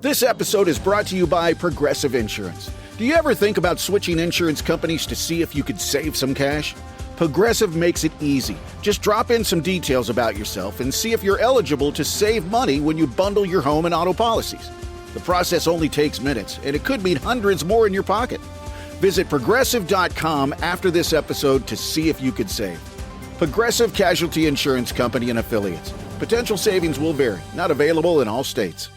This episode is brought to you by Progressive Insurance. Do you ever think about switching insurance companies to see if you could save some cash? Progressive makes it easy. Just drop in some details about yourself and see if you're eligible to save money when you bundle your home and auto policies. The process only takes minutes, and it could mean hundreds more in your pocket. Visit Progressive.com after this episode to see if you could save. Progressive Casualty Insurance Company and Affiliates. Potential savings will vary. Not available in all states.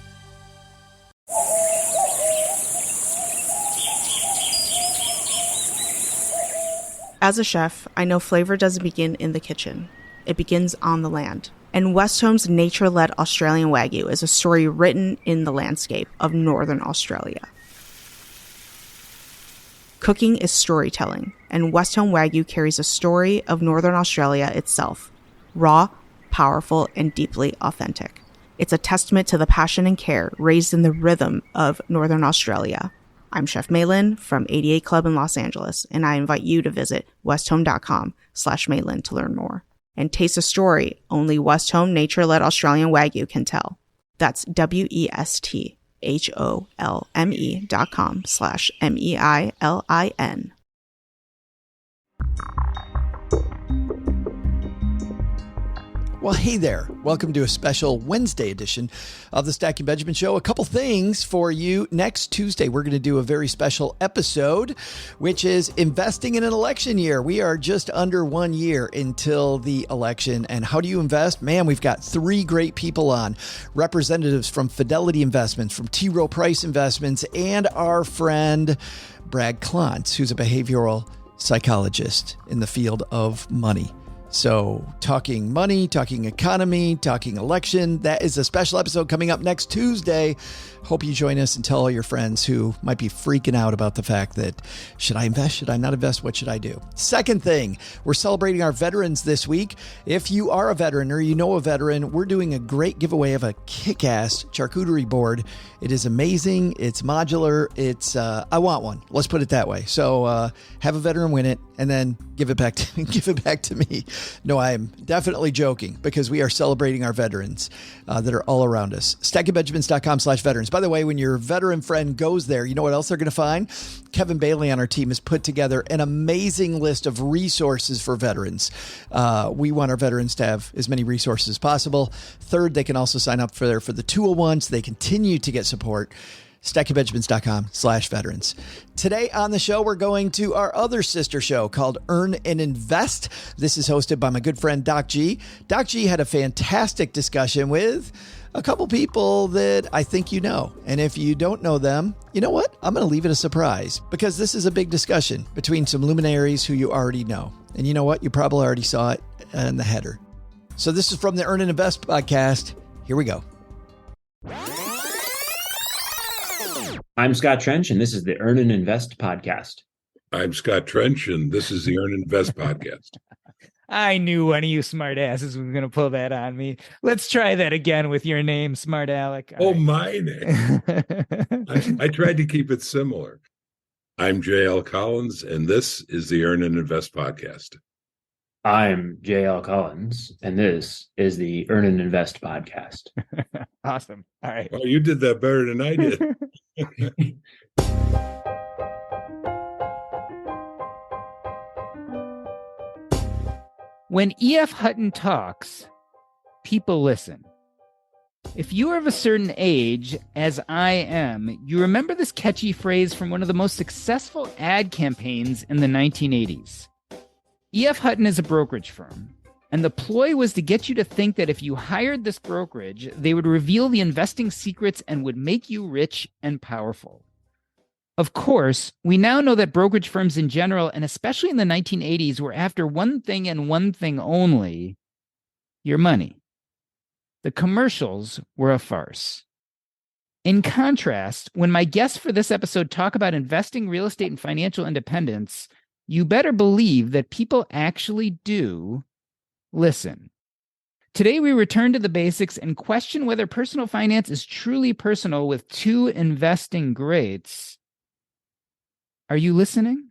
As a chef, I know flavor doesn't begin in the kitchen. It begins on the land. And West Home's nature-led Australian Wagyu is a story written in the landscape of Northern Australia. Cooking is storytelling, and West Home Wagyu carries a story of Northern Australia itself. Raw, powerful, and deeply authentic. It's a testament to the passion and care raised in the rhythm of Northern Australia. I'm Chef Maylin from 88 Club in Los Angeles, and I invite you to visit westhome.com/Maylin to learn more. And taste a story only West Home nature-led Australian Wagyu can tell. That's WESTHOLME.com/MEILIN. Well, hey there. Welcome to a special Wednesday edition of the Stacking Benjamin Show. A couple things for you. Next Tuesday, we're going to do a very special episode, which is investing in an election year. We are just under 1 year until the election. And how do you invest? Man, we've got three great people on. Representatives from Fidelity Investments, from T. Rowe Price Investments, and our friend Brad Klontz, who's a behavioral psychologist in the field of money. So talking money, talking economy, talking election, that is a special episode coming up next Tuesday. Hope you join us and tell all your friends who might be freaking out about the fact that, should I invest? Should I not invest? What should I do? Second thing, we're celebrating our veterans this week. If you are a veteran or you know a veteran, we're doing a great giveaway of a kick-ass charcuterie board. It is amazing. It's modular. It's, I want one. Let's put it that way. So have a veteran win it and then give it back to me. No, I am definitely joking because we are celebrating our veterans that are all around us. StackingBenjamins.com/veterans. By the way, when your veteran friend goes there, you know what else they're going to find? Kevin Bailey on our team has put together an amazing list of resources for veterans. We want our veterans to have as many resources as possible. Third, they can also sign up for the 201 so they continue to get support. StackingBenjamins.com/veterans. Today on the show, we're going to our other sister show called Earn and Invest. This is hosted by my good friend, Doc G. Doc G had a fantastic discussion with a couple people that I think you know. And if you don't know them, you know what? I'm going to leave it a surprise because this is a big discussion between some luminaries who you already know. And you know what? You probably already saw it in the header. So this is from the Earn and Invest podcast. Here we go. I'm Scott Trench, and this is the Earn and Invest podcast. I'm Scott Trench, and this is the Earn and Invest podcast. I knew one of you smart asses was going to pull that on me. Let's try that again with your name, Smart Alec. All my name. I tried to keep it similar. I'm J.L. Collins, and this is the Earn and Invest podcast. I'm J.L. Collins, and this is the Earn and Invest podcast. Awesome. All right. Well, you did that better than I did. When E.F. Hutton talks, people listen. If you are of a certain age, as I am, you remember this catchy phrase from one of the most successful ad campaigns in the 1980s. E.F. Hutton is a brokerage firm, and the ploy was to get you to think that if you hired this brokerage, they would reveal the investing secrets and would make you rich and powerful. Of course, we now know that brokerage firms in general, and especially in the 1980s, were after one thing and one thing only: your money. The commercials were a farce. In contrast, when my guests for this episode talk about investing, real estate, and financial independence, you better believe that people actually do listen. Today, we return to the basics and question whether personal finance is truly personal with two investing greats. Are you listening?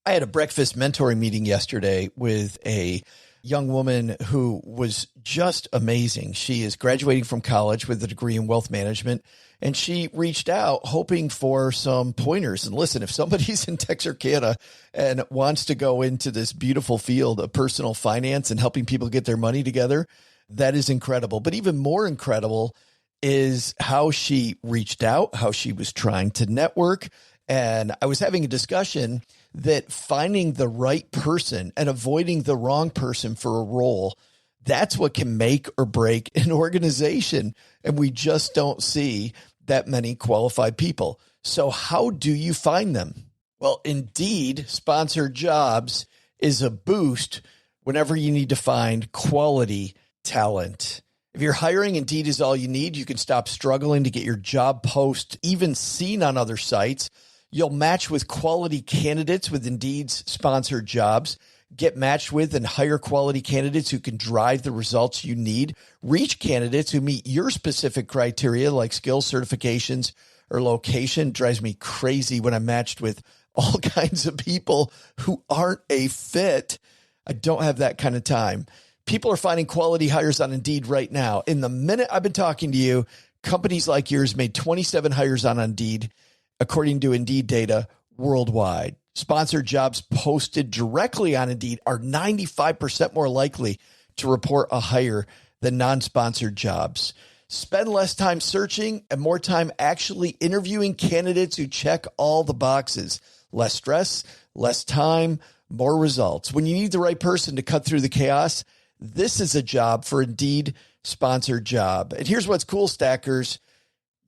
I had a breakfast mentoring meeting yesterday with a young woman who was just amazing. She is graduating from college with a degree in wealth management, and she reached out hoping for some pointers. And listen, if somebody's in Texarkana and wants to go into this beautiful field of personal finance and helping people get their money together, that is incredible. But even more incredible is how she reached out, how she was trying to network. And I was having a discussion that finding the right person and avoiding the wrong person for a role, that's what can make or break an organization. And we just don't see that many qualified people. So how do you find them? Well, Indeed sponsored jobs is a boost whenever you need to find quality talent. If you're hiring, Indeed is all you need. You can stop struggling to get your job post even seen on other sites. You'll match with quality candidates with Indeed's sponsored jobs. Get matched with and hire quality candidates who can drive the results you need. Reach candidates who meet your specific criteria like skills, certifications, or location. It drives me crazy when I'm matched with all kinds of people who aren't a fit. I don't have that kind of time. People are finding quality hires on Indeed right now. In the minute I've been talking to you, companies like yours made 27 hires on Indeed, according to Indeed data worldwide. Sponsored jobs posted directly on Indeed are 95% more likely to report a hire than non-sponsored jobs. Spend less time searching and more time actually interviewing candidates who check all the boxes. Less stress, less time, more results. When you need the right person to cut through the chaos, this is a job for Indeed sponsored job. And here's what's cool, Stackers.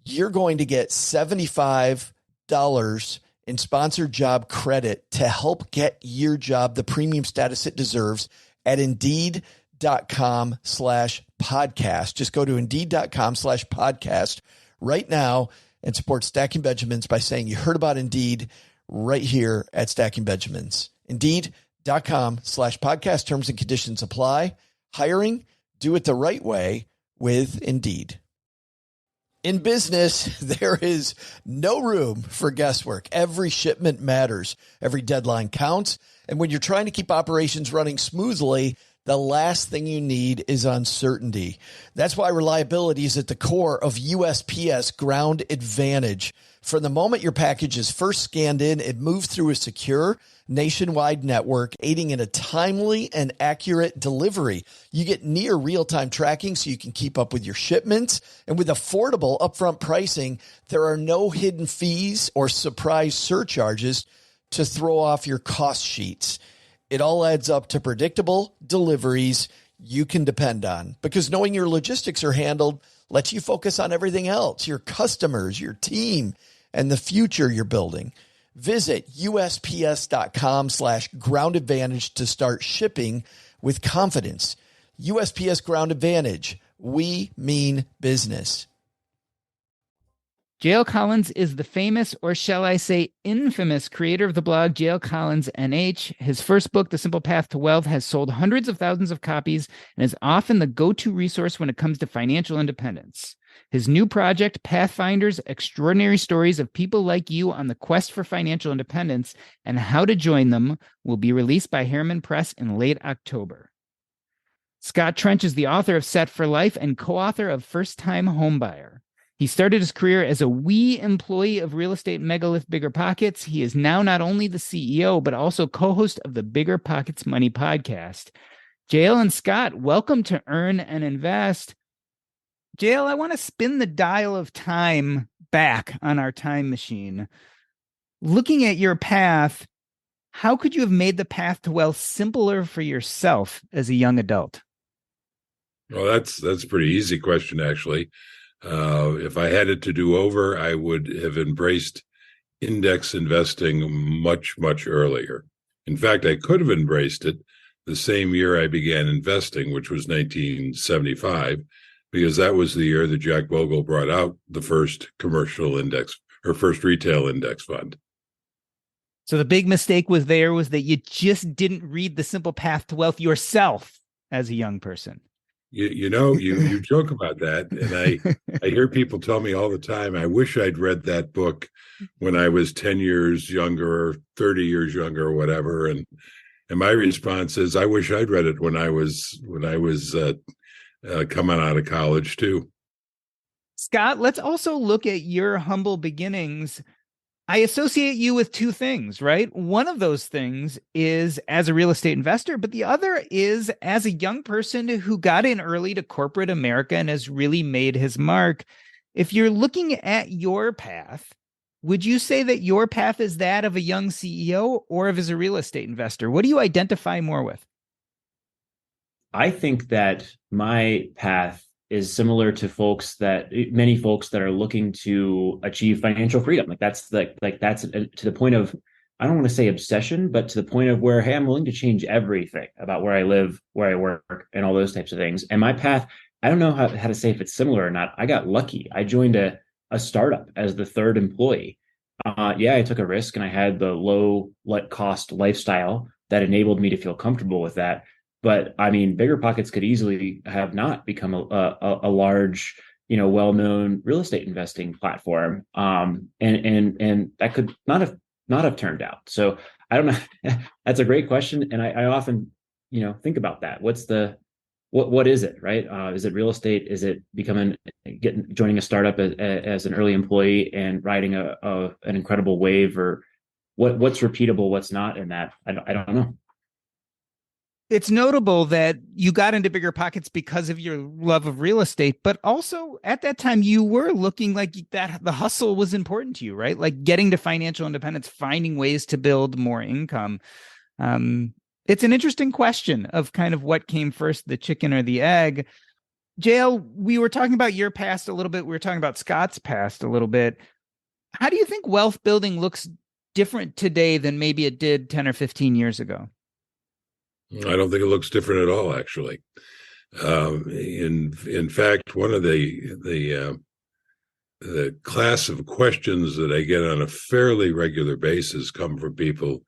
You're going to get $75 in sponsored job credit to help get your job the premium status it deserves at Indeed.com/podcast. Just go to Indeed.com/podcast right now and support Stacking Benjamins by saying you heard about Indeed right here at Stacking Benjamins. Indeed.com/podcast. Terms and conditions apply. Hiring, do it the right way with Indeed. In business, there is no room for guesswork. Every shipment matters. Every deadline counts. And when you're trying to keep operations running smoothly, the last thing you need is uncertainty. That's why reliability is at the core of USPS Ground Advantage. From the moment your package is first scanned in, it moves through a secure nationwide network, aiding in a timely and accurate delivery. You get near real-time tracking so you can keep up with your shipments. And with affordable upfront pricing, there are no hidden fees or surprise surcharges to throw off your cost sheets. It all adds up to predictable deliveries you can depend on, because knowing your logistics are handled lets you focus on everything else, your customers, your team, and the future you're building. Visit USPS.com/Ground Advantage to start shipping with confidence. USPS Ground Advantage. We mean business. JL Collins is the famous, or shall I say infamous, creator of the blog JL Collins NH. His first book, The Simple Path to Wealth, has sold hundreds of thousands of copies and is often the go-to resource when it comes to financial independence. His new project, Pathfinders, Extraordinary Stories of People Like You on the Quest for Financial Independence and How to Join Them, will be released by Harriman Press in late October. Scott Trench is the author of Set for Life and co-author of First Time Homebuyer. He started his career as a employee of Real Estate Megalith Bigger Pockets. He is now not only the CEO, but also co-host of the Bigger Pockets Money podcast. JL and Scott, welcome to Earn and Invest. JL, I want to spin the dial of time back on our time machine. Looking at your path, how could you have made the path to wealth simpler for yourself as a young adult? Well, that's a pretty easy question, actually. If I had it to do over, I would have embraced index investing much, much earlier. In fact, I could have embraced it the same year I began investing, which was 1975, because that was the year that Jack Bogle brought out the first commercial index or first retail index fund. So the big mistake was that you just didn't read The Simple Path to Wealth yourself as a young person. You joke about that, and I hear people tell me all the time, I wish I'd read that book when I was 10 years younger or 30 years younger or whatever. And And my response is, I wish I'd read it when I was coming out of college too. Scott, let's also look at your humble beginnings. I associate you with two things, right? One of those things is as a real estate investor, but the other is as a young person who got in early to corporate America and has really made his mark. If you're looking at your path, would you say that your path is that of a young CEO or of as a real estate investor? What do you identify more with? I think that my path is similar to many folks that are looking to achieve financial freedom. That's to the point of, I don't want to say obsession, but to the point of where, hey, I'm willing to change everything about where I live, where I work, and all those types of things. And my path, I don't know how to say if it's similar or not. I got lucky. I joined a startup as the third employee. I took a risk, and I had the low cost lifestyle that enabled me to feel comfortable with that. But I mean, BiggerPockets could easily have not become a large, well-known real estate investing platform, and that could not have turned out. So I don't know. That's a great question, and I often, think about that. What is it, right? Is it real estate? Is it joining a startup as an early employee and riding an incredible wave, or what's repeatable, what's not in that? I don't know. It's notable that you got into BiggerPockets because of your love of real estate, but also at that time you were looking like that the hustle was important to you, right? Like getting to financial independence, finding ways to build more income. It's an interesting question of kind of what came first, the chicken or the egg. JL, we were talking about your past a little bit. We were talking about Scott's past a little bit. How do you think wealth building looks different today than maybe it did 10 or 15 years ago? I don't think it looks different at all, actually. In fact, one of the class of questions that I get on a fairly regular basis come from people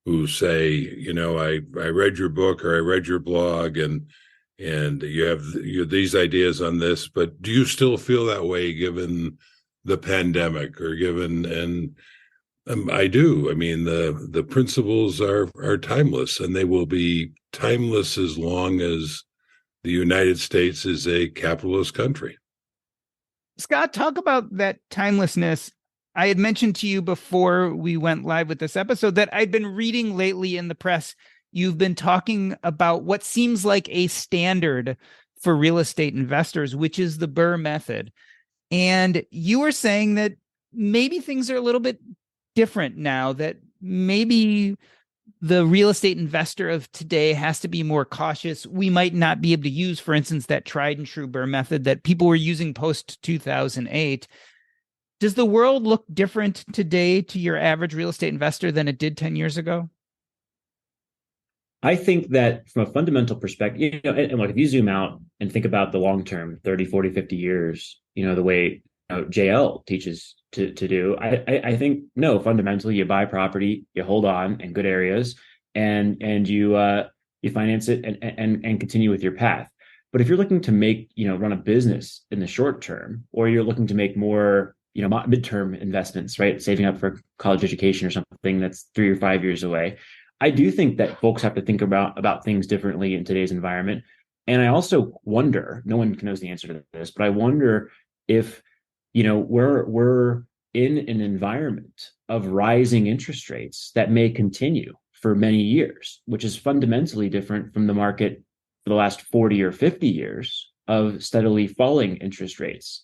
who say, I read your book or I read your blog, and you have these ideas on this, but do you still feel that way given the pandemic or given I do. I mean, the principles are timeless, and they will be timeless as long as the United States is a capitalist country. Scott, talk about that timelessness. I had mentioned to you before we went live with this episode that I'd been reading lately in the press. You've been talking about what seems like a standard for real estate investors, which is the BRRRR method. And you were saying that maybe things are a little bit different now, that maybe the real estate investor of today has to be more cautious. We might not be able to use, for instance, that tried and true BRRRR method that people were using post 2008. Does the world look different today to your average real estate investor than it did 10 years ago? I think that from a fundamental perspective, and look, if you zoom out and think about the long term, 30, 40, 50 years, the way JL teaches to do, I think, no, fundamentally you buy property, you hold on in good areas, and you finance it and continue with your path. But if you're looking to make, run a business in the short term, or you're looking to make more, midterm investments, right? Saving up for college education or something that's 3 or 5 years away. I do think that folks have to think about things differently in today's environment. And I also wonder, no one knows the answer to this, but I wonder if, we're in an environment of rising interest rates that may continue for many years, which is fundamentally different from the market for the last 40 or 50 years of steadily falling interest rates.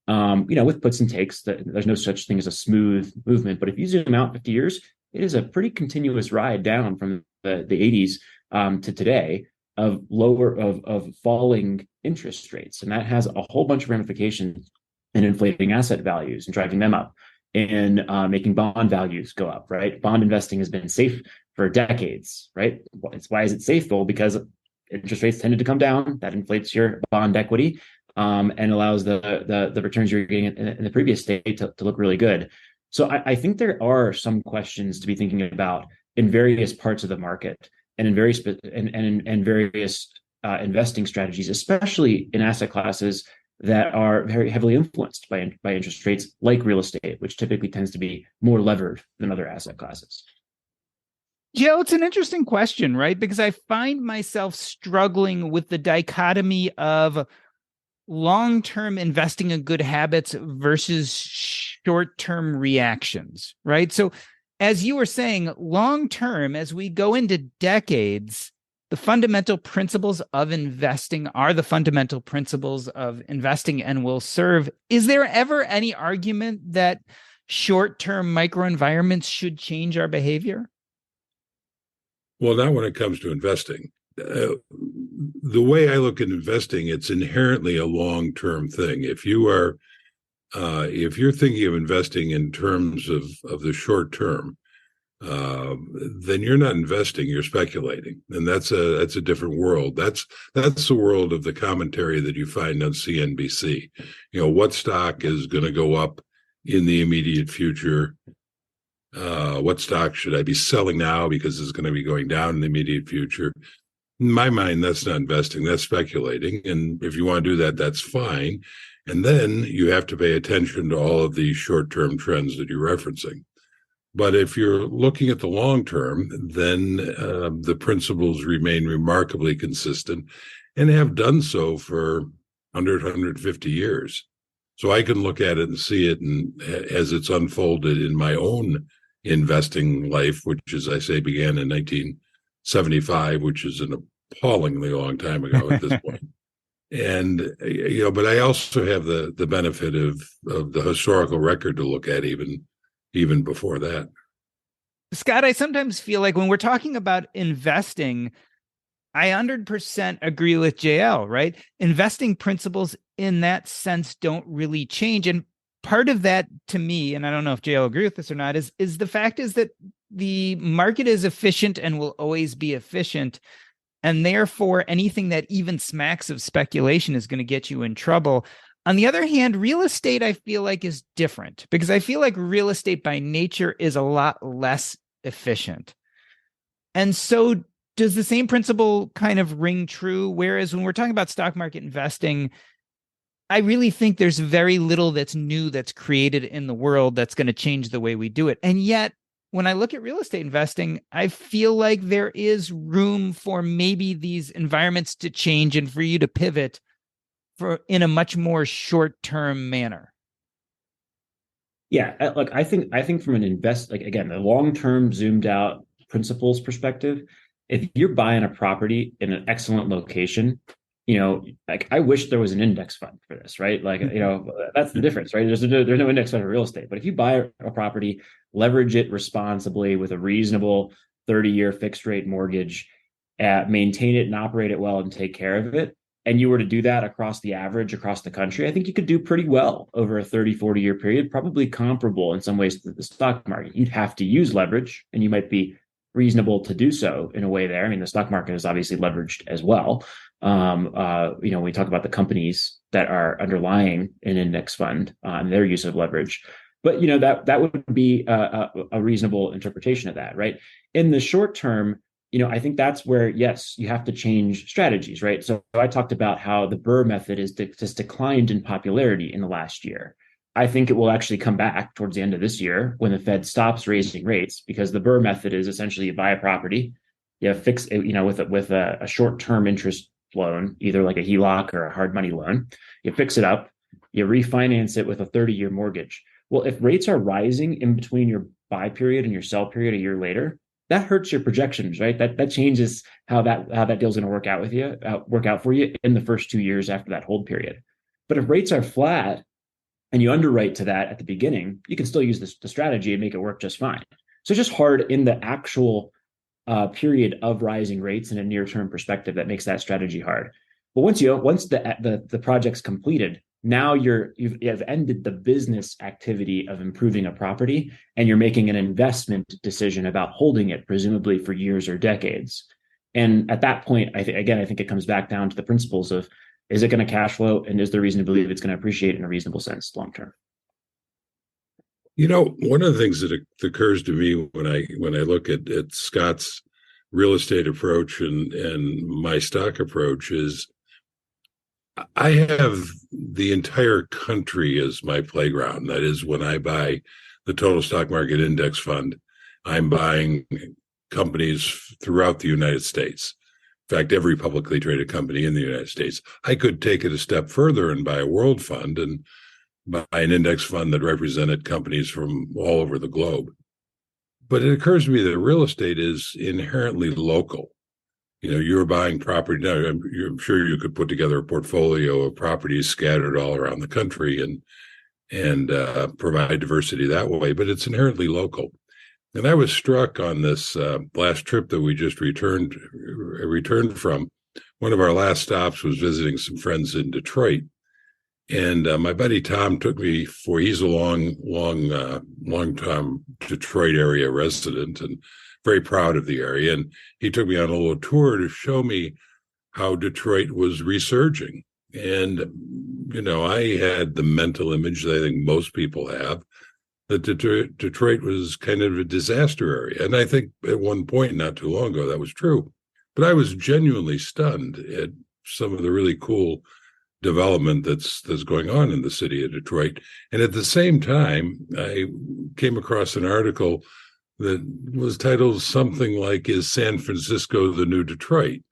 With puts and takes, there's no such thing as a smooth movement. But if you zoom out 50 years, it is a pretty continuous ride down from the 80s to today of falling interest rates. And that has a whole bunch of ramifications in inflating asset values and driving them up, and making bond values go up, right? Bond investing has been safe for decades, right? Why is it safe? Well, because interest rates tended to come down. That inflates your bond equity, and allows the returns you're getting in the previous state to look really good. So I think there are some questions to be thinking about in various parts of the market, and in various investing strategies, especially in asset classes that are very heavily influenced by interest rates, like real estate, which typically tends to be more levered than other asset classes. Joe, it's an interesting question, right? Because I find myself struggling with the dichotomy of long-term investing in good habits versus short-term reactions, right? So as you were saying, long-term, as we go into decades, the fundamental principles of investing are the fundamental principles of investing and will serve. Is there ever any argument that short-term microenvironments should change our behavior? Well, not when it comes to investing. The way I look at investing, it's inherently a long-term thing. If you're thinking of investing in terms of the short term, then you're not investing, you're speculating. And that's a different world. That's the world of the commentary that you find on CNBC. What stock is going to go up in the immediate future? What stock should I be selling now because it's going to be going down in the immediate future? In my mind, that's not investing, that's speculating. And if you want to do that, that's fine. And then you have to pay attention to all of these short-term trends that you're referencing. But if you're looking at the long term, then the principles remain remarkably consistent and have done so for 150 years. So I can look at it and see it as it's unfolded in my own investing life, which, as I say, began in 1975, which is an appallingly long time ago at this point. And, but I also have the benefit of the historical record to look at even before that. Scott, I sometimes feel like when we're talking about investing, I 100% agree with JL, right? Investing principles in that sense don't really change. And part of that to me, and I don't know if JL agree with this or not, is the fact is that the market is efficient and will always be efficient. And therefore, anything that even smacks of speculation is going to get you in trouble. On the other hand, real estate, I feel like, is different because I feel like real estate by nature is a lot less efficient. And so does the same principle kind of ring true? Whereas when we're talking about stock market investing, I really think there's very little that's new that's created in the world that's going to change the way we do it. And yet, when I look at real estate investing, I feel like there is room for maybe these environments to change and for you to pivot in a much more short-term manner. Yeah, look, I think from an again, the long-term zoomed out principles perspective, if you're buying a property in an excellent location, like I wish there was an index fund for this, right? Like, that's the difference, right? There's no index fund for real estate, but if you buy a property, leverage it responsibly with a reasonable 30-year fixed rate mortgage, maintain it and operate it well and take care of it, and you were to do that across the average across the country, I think you could do pretty well over a 30, 40-year period, probably comparable in some ways to the stock market. You'd have to use leverage, and you might be reasonable to do so in a way there. I mean, the stock market is obviously leveraged as well. We talk about the companies that are underlying an index fund and their use of leverage. But, that would be a reasonable interpretation of that, right? In the short term, I think that's where, yes, you have to change strategies, right? So I talked about how the Burr method has declined in popularity in the last year. I think it will actually come back towards the end of this year when the Fed stops raising rates, because the Burr method is essentially you buy a property, you fix it, with a short-term interest loan, either like a HELOC or a hard money loan, you fix it up, you refinance it with a 30-year mortgage. Well, if rates are rising in between your buy period and your sell period a year later, that hurts your projections, right? That changes how that deal's going to work out for you in the first 2 years after that hold period. But if rates are flat and you underwrite to that at the beginning, you can still use the strategy and make it work just fine. So it's just hard in the actual period of rising rates in a near-term perspective that makes that strategy hard. But once the project's completed, now you've ended the business activity of improving a property, and you're making an investment decision about holding it, presumably for years or decades. And at that point, I think it comes back down to the principles of, is it going to cash flow, and is there reason to believe it's going to appreciate in a reasonable sense long term? One of the things that occurs to me when I look at Scott's real estate approach and my stock approach is, I have the entire country as my playground. That is, when I buy the total stock market index fund, I'm buying companies throughout the United States. In fact, every publicly traded company in the United States. I could take it a step further and buy a world fund and buy an index fund that represented companies from all over the globe. But it occurs to me that real estate is inherently local. You're buying property now. I'm sure you could put together a portfolio of properties scattered all around the country and provide diversity that way. But it's inherently local. And I was struck on this last trip that we just returned from. One of our last stops was visiting some friends in Detroit. And my buddy Tom took me he's a long time Detroit area resident and very proud of the area. And he took me on a little tour to show me how Detroit was resurging. And, I had the mental image that I think most people have, that Detroit was kind of a disaster area. And I think at one point, not too long ago, that was true. But I was genuinely stunned at some of the really cool development that's going on in the city of Detroit. And at the same time, I came across an article that was titled something like, "Is San Francisco the New Detroit?"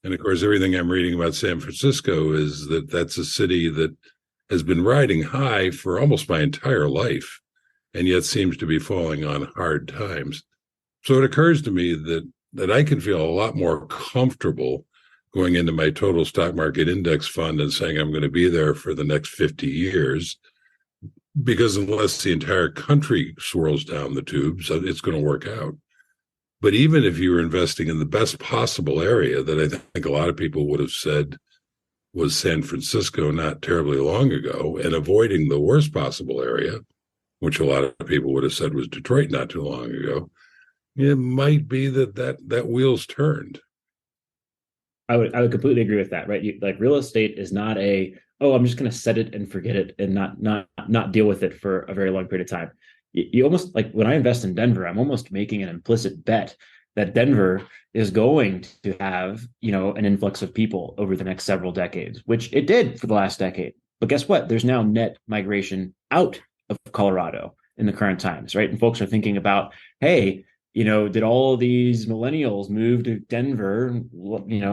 And of course, everything I'm reading about San Francisco is that that's a city that has been riding high for almost my entire life, and yet seems to be falling on hard times. So it occurs to me that I can feel a lot more comfortable going into my total stock market index fund and saying I'm going to be there for the next 50 years, because unless the entire country swirls down the tubes, it's going to work out. But even if you were investing in the best possible area that I think a lot of people would have said was San Francisco not terribly long ago, and avoiding the worst possible area, which a lot of people would have said was Detroit not too long ago, it might be that wheel's turned. I would completely agree with that, right? Like real estate is not I'm just going to set it and forget it and not deal with it for a very long period of time. You almost, like when I invest in Denver, I'm almost making an implicit bet that Denver is going to have, an influx of people over the next several decades, which it did for the last decade. But guess what? There's now net migration out of Colorado in the current times, right? And folks are thinking about, hey, did all of these millennials move to Denver,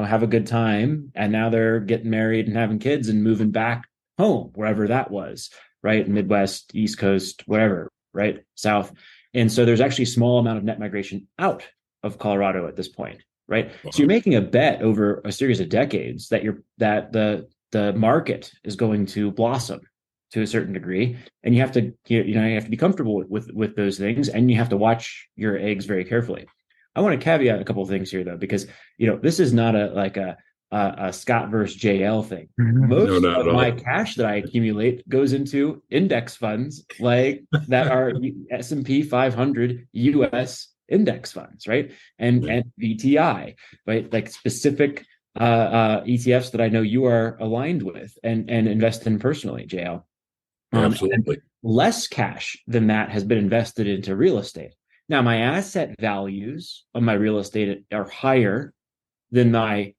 have a good time, and now they're getting married and having kids and moving back home, wherever that was, right? Midwest, East Coast, wherever, right? South. And so there's actually a small amount of net migration out of Colorado at this point, right? Wow. So you're making a bet over a series of decades that the market is going to blossom to a certain degree, and you have to be comfortable with those things, and you have to watch your eggs very carefully. I want to caveat a couple of things here, though, because this is not a Scott versus JL thing. Most of my cash that I accumulate goes into index funds like that are S&P 500 US index funds, right? And VTI, right? Like specific ETFs that I know you are aligned with and invest in personally, JL. Absolutely. Less cash than that has been invested into real estate. Now, my asset values of my real estate are higher than my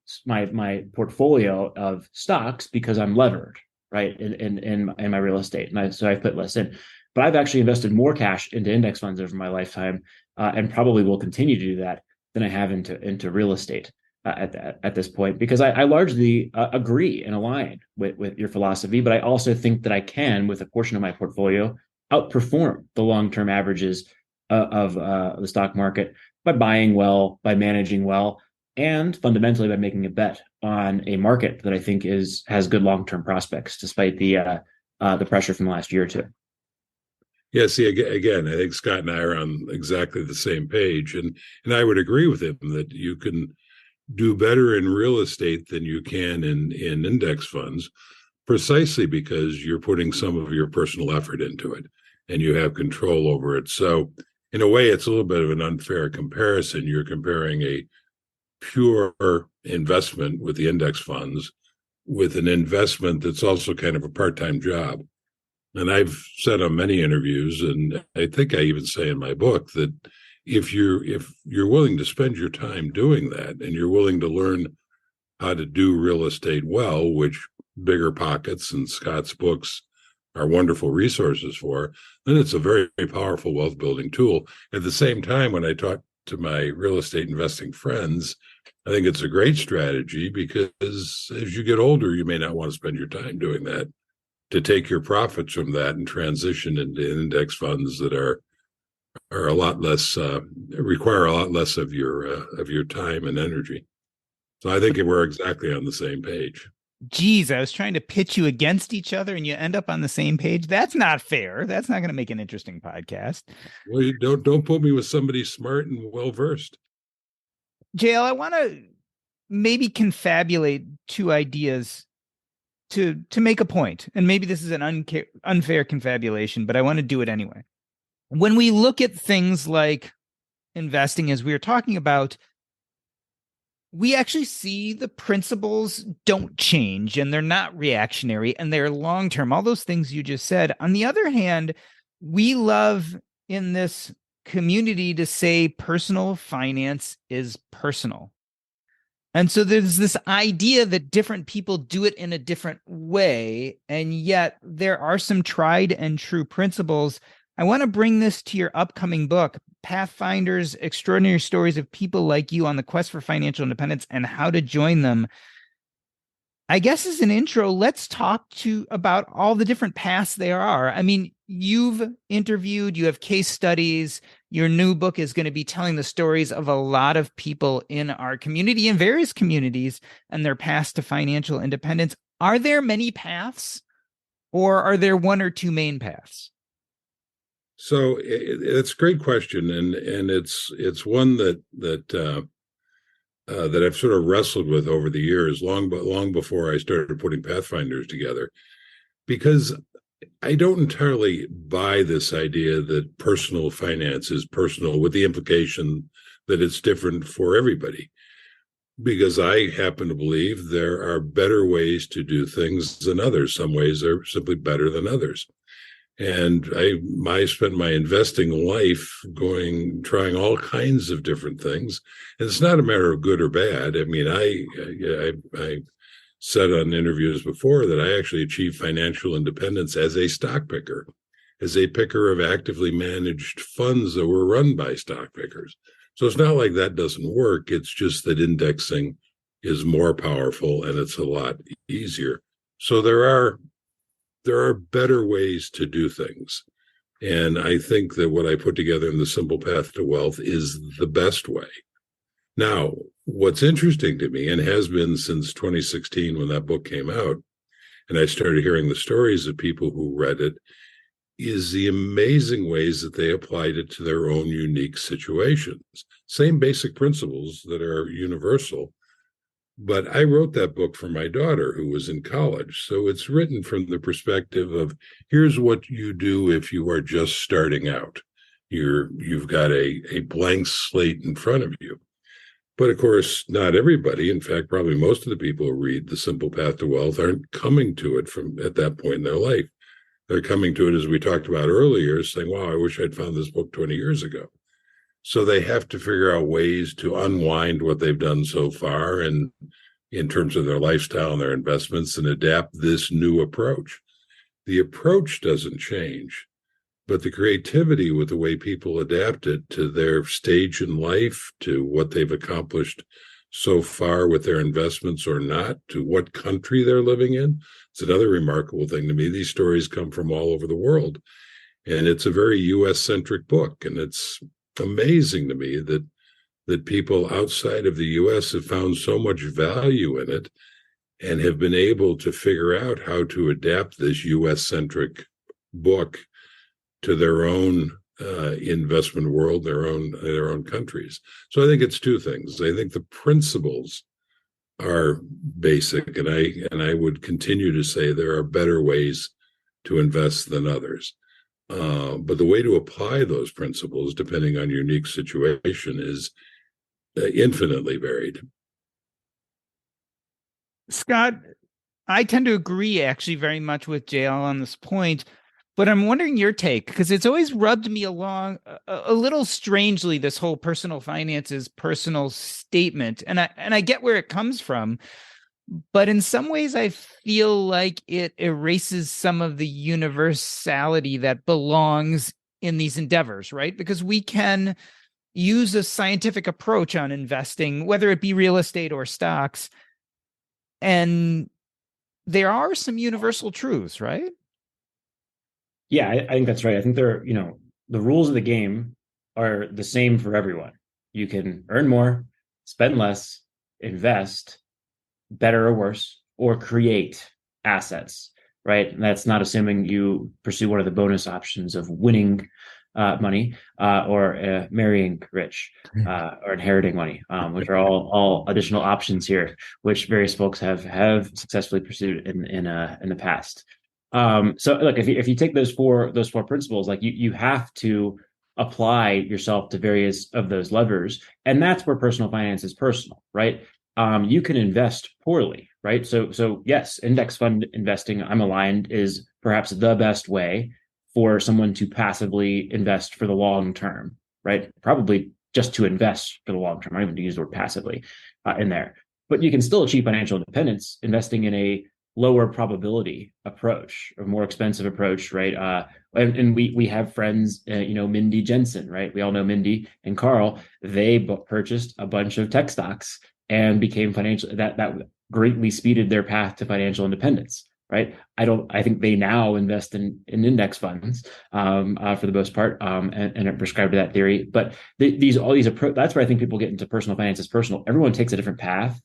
portfolio of stocks because I'm levered, right, in my real estate, and so I've put less in. But I've actually invested more cash into index funds over my lifetime, and probably will continue to do that than I have into real estate at this point, because I largely agree and align with your philosophy. But I also think that I can, with a portion of my portfolio, outperform the long-term averages of the stock market by buying well, by managing well, and fundamentally by making a bet on a market that I think has good long-term prospects, despite the pressure from the last year or two. Yeah, see, again, I think Scott and I are on exactly the same page, and I would agree with him that you can do better in real estate than you can in index funds, precisely because you're putting some of your personal effort into it and you have control over it. So in a way, it's a little bit of an unfair comparison. You're comparing a pure investment with the index funds with an investment that's also kind of a part-time job. And I've said on many interviews, and I think I even say in my book, that if you're willing to spend your time doing that, and you're willing to learn how to do real estate well, which Bigger Pockets and Scott's books are wonderful resources for, then it's a very, very powerful wealth building tool. At the same time, when I talk to my real estate investing friends, I think it's a great strategy because as you get older, you may not want to spend your time doing that. To take your profits from that and transition into index funds that are a lot less require a lot less of your time and energy. So I think we're exactly on the same page. Geez, I was trying to pitch you against each other and you end up on the same page. That's not fair. That's not going to make an interesting podcast. Well, you don't put me with somebody smart and well versed. JL, I want to maybe confabulate two ideas to make a point. And maybe this is an unfair confabulation, but I want to do it anyway. When we look at things like investing, as we were talking about, we actually see the principles don't change and they're not reactionary and they're long-term, all those things you just said. On the other hand, we love in this community to say personal finance is personal. And so there's this idea that different people do it in a different way, and yet there are some tried and true principles. I want to bring this to your upcoming book, Pathfinders, Extraordinary Stories of People Like You on the Quest for Financial Independence and How to Join Them. I guess as an intro, let's talk about all the different paths there are. I mean, you've interviewed, you have case studies. Your new book is going to be telling the stories of a lot of people in our community, in various communities, and their paths to financial independence. Are there many paths, or are there one or two main paths? So it's a great question, and it's one that I've sort of wrestled with over the years, long before I started putting Pathfinders together, because I don't entirely buy this idea that personal finance is personal, with the implication that it's different for everybody. Because I happen to believe there are better ways to do things than others. Some ways are simply better than others. And I spent my investing life trying all kinds of different things. And it's not a matter of good or bad. I mean, I said on interviews before that I actually achieved financial independence as a stock picker, as a picker of actively managed funds that were run by stock pickers. So it's not like that doesn't work. It's just that indexing is more powerful and it's a lot easier. So there are better ways to do things. And I think that what I put together in The Simple Path to Wealth is the best way. Now, what's interesting to me, and has been since 2016 when that book came out, and I started hearing the stories of people who read it, is the amazing ways that they applied it to their own unique situations. Same basic principles that are universal. But I wrote that book for my daughter who was in college. So it's written from the perspective of, here's what you do if you are just starting out. You've got a blank slate in front of you. But of course, not everybody, in fact, probably most of the people who read The Simple Path to Wealth aren't coming to it from at that point in their life. They're coming to it, as we talked about earlier, saying, wow, I wish I'd found this book 20 years ago. So they have to figure out ways to unwind what they've done so far and in terms of their lifestyle and their investments and adapt this new approach. The approach doesn't change, but the creativity with the way people adapt it to their stage in life, to what they've accomplished so far with their investments or not, to what country they're living in. It's another remarkable thing to me. These stories come from all over the world, and it's a very U.S.-centric book, and it's amazing to me that people outside of the U.S. have found so much value in it and have been able to figure out how to adapt this U.S.-centric book to their own investment world, their own countries. So I think it's two things. I think the principles are basic, and I would continue to say there are better ways to invest than others. But the way to apply those principles, depending on your unique situation, is infinitely varied. Scott, I tend to agree actually very much with JL on this point, but I'm wondering your take, because it's always rubbed me along a little strangely, this whole personal finances, personal statement. And I get where it comes from, but in some ways I feel like it erases some of the universality that belongs in these endeavors, right? Because we can, use a scientific approach on investing, whether it be real estate or stocks. And there are some universal truths, right? Yeah, I think that's right. I think the rules of the game are the same for everyone. You can earn more, spend less, invest, better or worse, or create assets, right? And that's not assuming you pursue one of the bonus options of winning money or marrying rich or inheriting money, which are all additional options here, which various folks have successfully pursued in the past. So look, if you take those four principles, like you have to apply yourself to various of those levers, and that's where personal finance is personal, right? You can invest poorly, right? So yes, index fund investing, I'm aligned, is perhaps the best way for someone to passively invest for the long term, right? Probably just to invest for the long term. I don't even use the word passively in there, but you can still achieve financial independence investing in a lower probability approach, a more expensive approach, right? And we have friends, Mindy Jensen, right? We all know Mindy and Carl. They purchased a bunch of tech stocks and became financial. That greatly speeded their path to financial independence, right? I think they now invest in index funds for the most part, and are prescribed to that theory. But all these approach, that's where I think people get into personal finance as personal. Everyone takes a different path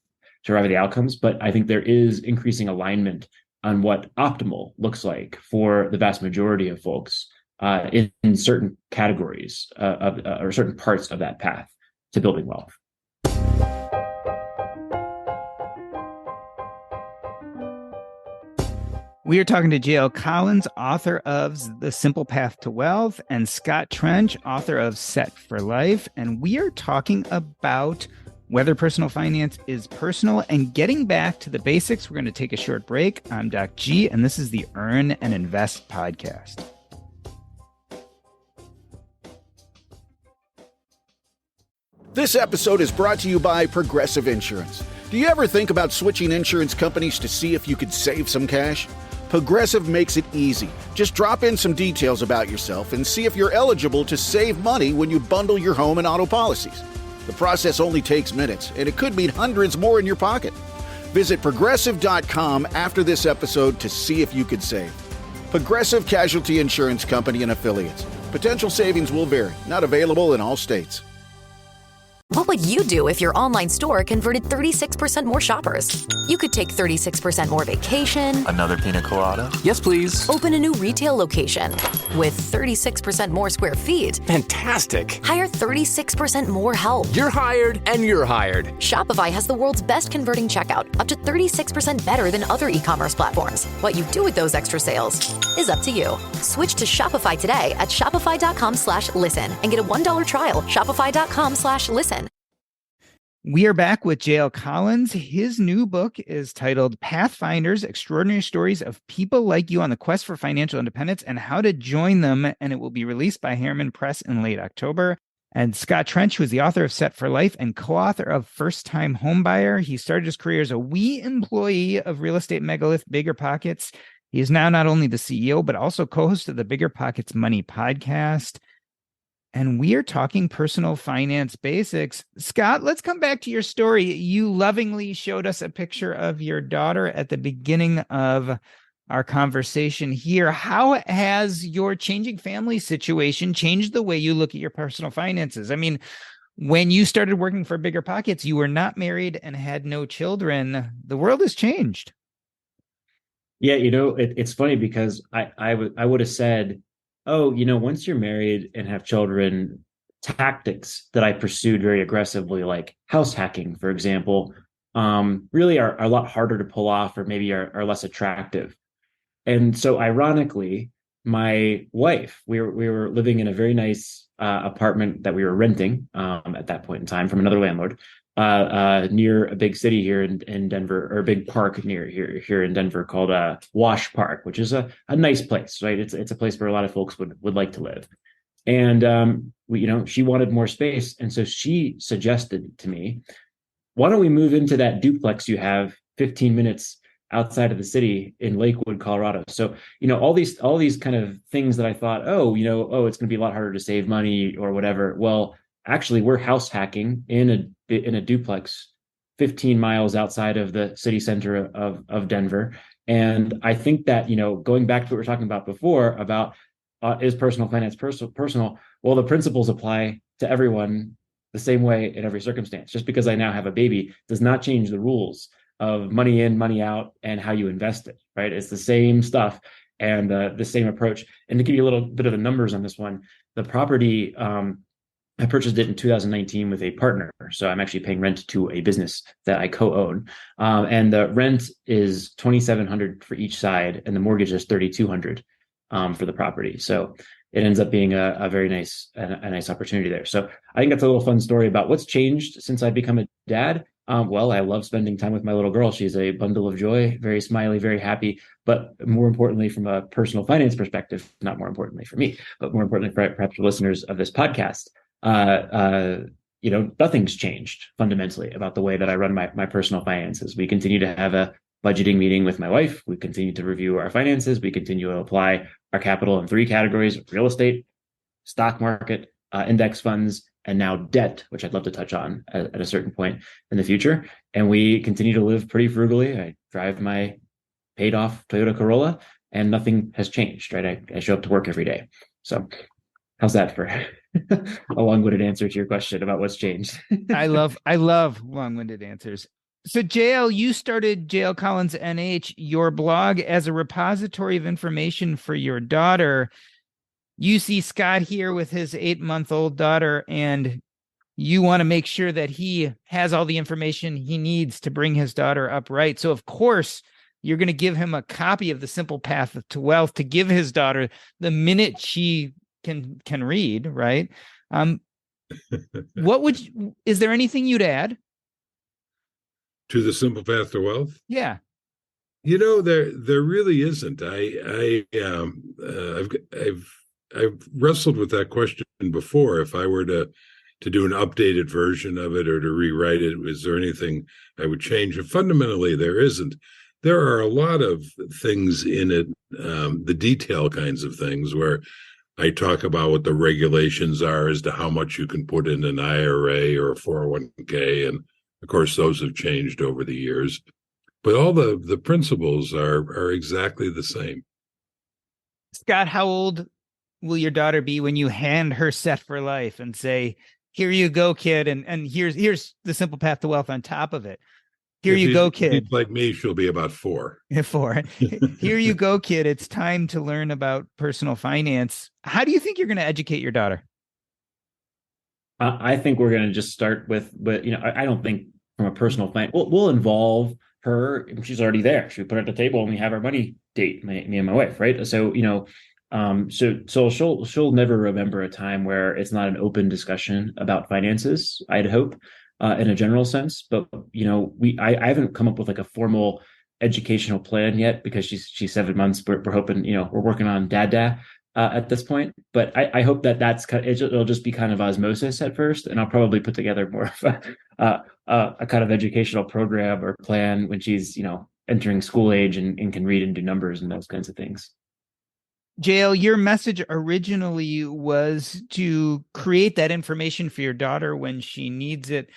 to arrive at the outcomes, but I think there is increasing alignment on what optimal looks like for the vast majority of folks in certain categories or certain parts of that path to building wealth. We are talking to J.L. Collins, author of The Simple Path to Wealth, and Scott Trench, author of Set for Life. And we are talking about whether personal finance is personal and getting back to the basics. We're going to take a short break. I'm Doc G, and this is the Earn and Invest podcast. This episode is brought to you by Progressive Insurance. Do you ever think about switching insurance companies to see if you could save some cash? Progressive makes it easy. Just drop in some details about yourself and see if you're eligible to save money when you bundle your home and auto policies. The process only takes minutes, and it could mean hundreds more in your pocket. Visit Progressive.com after this episode to see if you could save. Progressive Casualty Insurance Company and Affiliates. Potential savings will vary. Not available in all states. What would you do if your online store converted 36% more shoppers? You could take 36% more vacation. Another pina colada? Yes, please. Open a new retail location with 36% more square feet. Fantastic. Hire 36% more help. You're hired and you're hired. Shopify has the world's best converting checkout, up to 36% better than other e-commerce platforms. What you do with those extra sales is up to you. Switch to Shopify today at shopify.com/listen and get a $1 trial. Shopify.com/listen. We are back with J.L. Collins. His new book is titled Pathfinders, Extraordinary Stories of People Like You on the Quest for Financial Independence and How to Join Them. And it will be released by Harriman Press in late October. And Scott Trench, who is the author of Set for Life and co-author of First Time Homebuyer. He started his career as a employee of real estate megalith Bigger Pockets. He is now not only the CEO, but also co-host of the Bigger Pockets Money podcast. And we are talking personal finance basics. Scott, let's come back to your story. You lovingly showed us a picture of your daughter at the beginning of our conversation here. How has your changing family situation changed the way you look at your personal finances? I mean, when you started working for Bigger Pockets, you were not married and had no children. The world has changed. Yeah, it's funny because I would have said, oh, once you're married and have children, tactics that I pursued very aggressively, like house hacking, for example, really are a lot harder to pull off or maybe are less attractive. And so ironically, my wife, we were living in a very nice apartment that we were renting at that point in time from another landlord near a big city here in Denver, or a big park near here in Denver called Wash Park, which is a nice place, right? It's a place where a lot of folks would like to live. And she wanted more space, and so she suggested to me, why don't we move into that duplex you have 15 minutes outside of the city in Lakewood, Colorado? So, all these kind of things that I thought, it's going to be a lot harder to save money or whatever. Well, actually we're house hacking in a duplex 15 miles outside of the city center of Denver. And I think that, going back to what we were talking about before about is personal finance personal? Well, the principles apply to everyone the same way in every circumstance. Just because I now have a baby does not change the rules of money in, money out, and how you invest it, right? It's the same stuff and the same approach. And to give you a little bit of the numbers on this one, the property, I purchased it in 2019 with a partner. So I'm actually paying rent to a business that I co-own. And the rent is $2,700 for each side, and the mortgage is $3,200 for the property. So it ends up being a very nice opportunity there. So I think that's a little fun story about what's changed since I've become a dad. Well, I love spending time with my little girl. She's a bundle of joy, very smiley, very happy. But more importantly, from a personal finance perspective, not more importantly for me, but more importantly for perhaps the listeners of this podcast, nothing's changed fundamentally about the way that I run my personal finances. We continue to have a budgeting meeting with my wife. We continue to review our finances. We continue to apply our capital in 3 categories: real estate, stock market, index funds, and now debt, which I'd love to touch on at a certain point in the future. And we continue to live pretty frugally. I drive my paid off Toyota Corolla, and nothing has changed, right? I show up to work every day. So how's that for a long-winded answer to your question about what's changed? I love long-winded answers. So JL, you started JL Collins NH, your blog, as a repository of information for your daughter. You see Scott here with his 8-month-old daughter, and you want to make sure that he has all the information he needs to bring his daughter up right. So of course, you're going to give him a copy of The Simple Path to Wealth to give his daughter the minute she can read, right? Is there anything you'd add to The Simple Path to Wealth? Yeah. There really isn't. I've wrestled with that question before. If I were to do an updated version of it or to rewrite it, is there anything I would change? And fundamentally, there isn't. There are a lot of things in it, the detail kinds of things, where I talk about what the regulations are as to how much you can put in an IRA or a 401k. And of course, those have changed over the years. But all the principles are exactly the same. Scott, how old will your daughter be when you hand her Set for Life and say, here you go, kid, and here's The Simple Path to Wealth on top of it? Here you go, kid. Like me, she'll be about 4. 4. Here you go, kid. It's time to learn about personal finance. How do you think you're going to educate your daughter? I think we're going to just start with, but I don't think from a personal finance, we'll involve her. She's already there. She put her at the table and we have our money date, me and my wife, right? So, so she'll never remember a time where it's not an open discussion about finances, I'd hope. In a general sense, but I haven't come up with like a formal educational plan yet because she's 7 months. We're hoping, we're working on dad at this point. But I hope that's it'll just be kind of osmosis at first, and I'll probably put together more of a kind of educational program or plan when she's entering school age and can read and do numbers and those kinds of things. JL, your message originally was to create that information for your daughter when she needs it.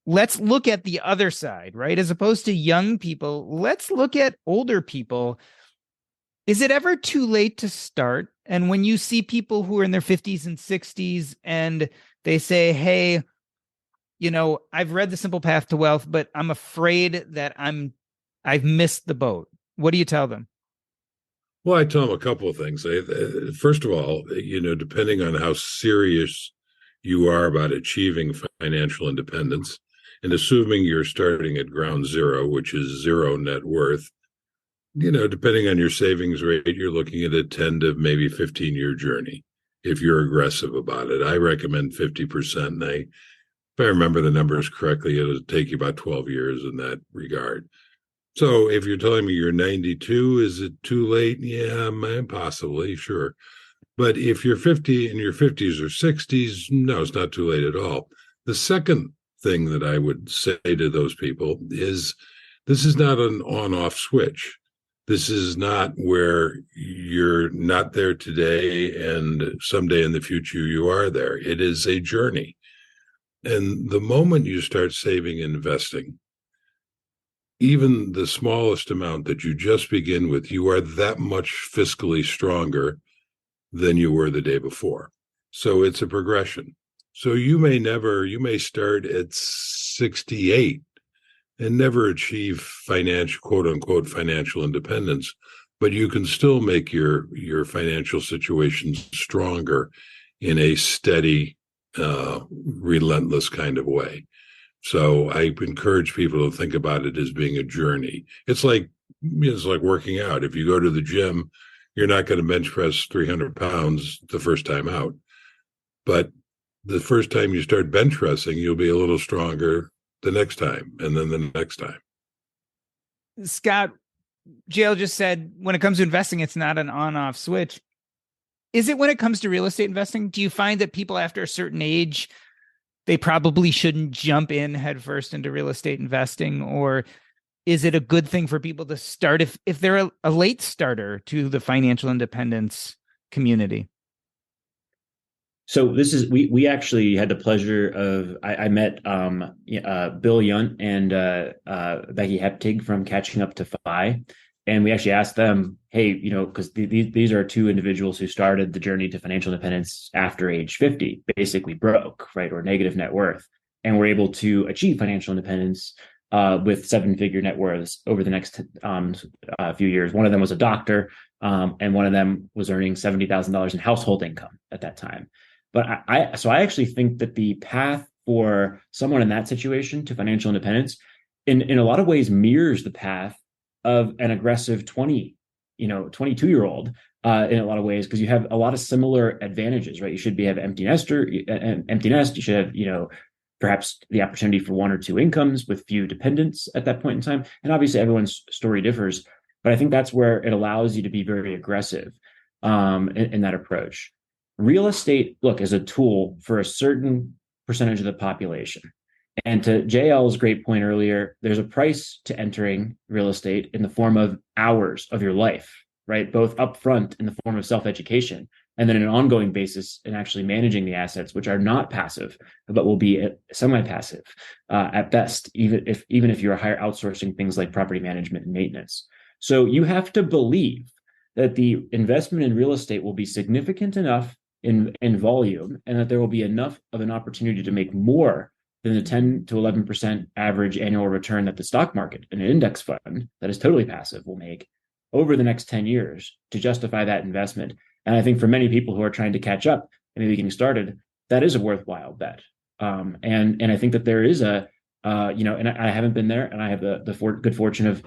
Let's look at the other side, right? As opposed to young people, let's look at older people. Is it ever too late to start? And when you see people who are in their 50s and 60s and they say, hey, I've read The Simple Path to Wealth, but I'm afraid that I've missed the boat. What do you tell them? Well, I tell them a couple of things. First of all, depending on how serious you are about achieving financial independence, and assuming you're starting at ground zero, which is zero net worth, depending on your savings rate, you're looking at a 10 to maybe 15-year journey if you're aggressive about it. I recommend 50%. And if I remember the numbers correctly, it'll take you about 12 years in that regard. So if you're telling me you're 92, is it too late? Yeah, possibly, sure. But if you're 50 in your 50s or 60s, no, it's not too late at all. The second thing that I would say to those people is this is not an on-off switch. This is not where you're not there today and someday in the future you are there. It is a journey. And the moment you start saving and investing, even the smallest amount that you just begin with, you are that much fiscally stronger than you were the day before. So it's a progression. So you may start at 68 and never achieve financial, quote unquote, financial independence, but you can still make your financial situation stronger in a steady, relentless kind of way. So I encourage people to think about it as being a journey. It's like working out. If you go to the gym, you're not going to bench press 300 pounds the first time out. But the first time you start bench pressing, you'll be a little stronger the next time, and then the next time. Scott, JL just said, when it comes to investing, it's not an on-off switch. Is it when it comes to real estate investing? Do you find that people after a certain age, they probably shouldn't jump in headfirst into real estate investing? Or is it a good thing for people to start if they're a late starter to the financial independence community? So this is we actually had the pleasure of I met Bill Yunt and Becky Heptig from Catching Up to FI, and we actually asked them, hey, because these are two individuals who started the journey to financial independence after age 50, basically broke, right, or negative net worth, and were able to achieve financial independence with 7-figure net worths over the next few years. One of them was a doctor, and one of them was earning $70,000 in household income at that time. But I actually think that the path for someone in that situation to financial independence in a lot of ways mirrors the path of an aggressive 22-year-old in a lot of ways, because you have a lot of similar advantages, right? You should have empty nest. You should have, perhaps the opportunity for 1 or 2 incomes with few dependents at that point in time. And obviously everyone's story differs, but I think that's where it allows you to be very aggressive in that approach. Real estate, look, is a tool for a certain percentage of the population. And to JL's great point earlier, there's a price to entering real estate in the form of hours of your life, right? Both upfront in the form of self-education, and then an ongoing basis in actually managing the assets, which are not passive, but will be semi-passive at best, even if you're outsourcing things like property management and maintenance. So you have to believe that the investment in real estate will be significant enough in volume, and that there will be enough of an opportunity to make more than the 10 to 11% average annual return that the stock market, an index fund that is totally passive, will make over the next 10 years to justify that investment. And I think for many people who are trying to catch up and maybe getting started, that is a worthwhile bet. And I think that there is and I haven't been there, and I have the good fortune of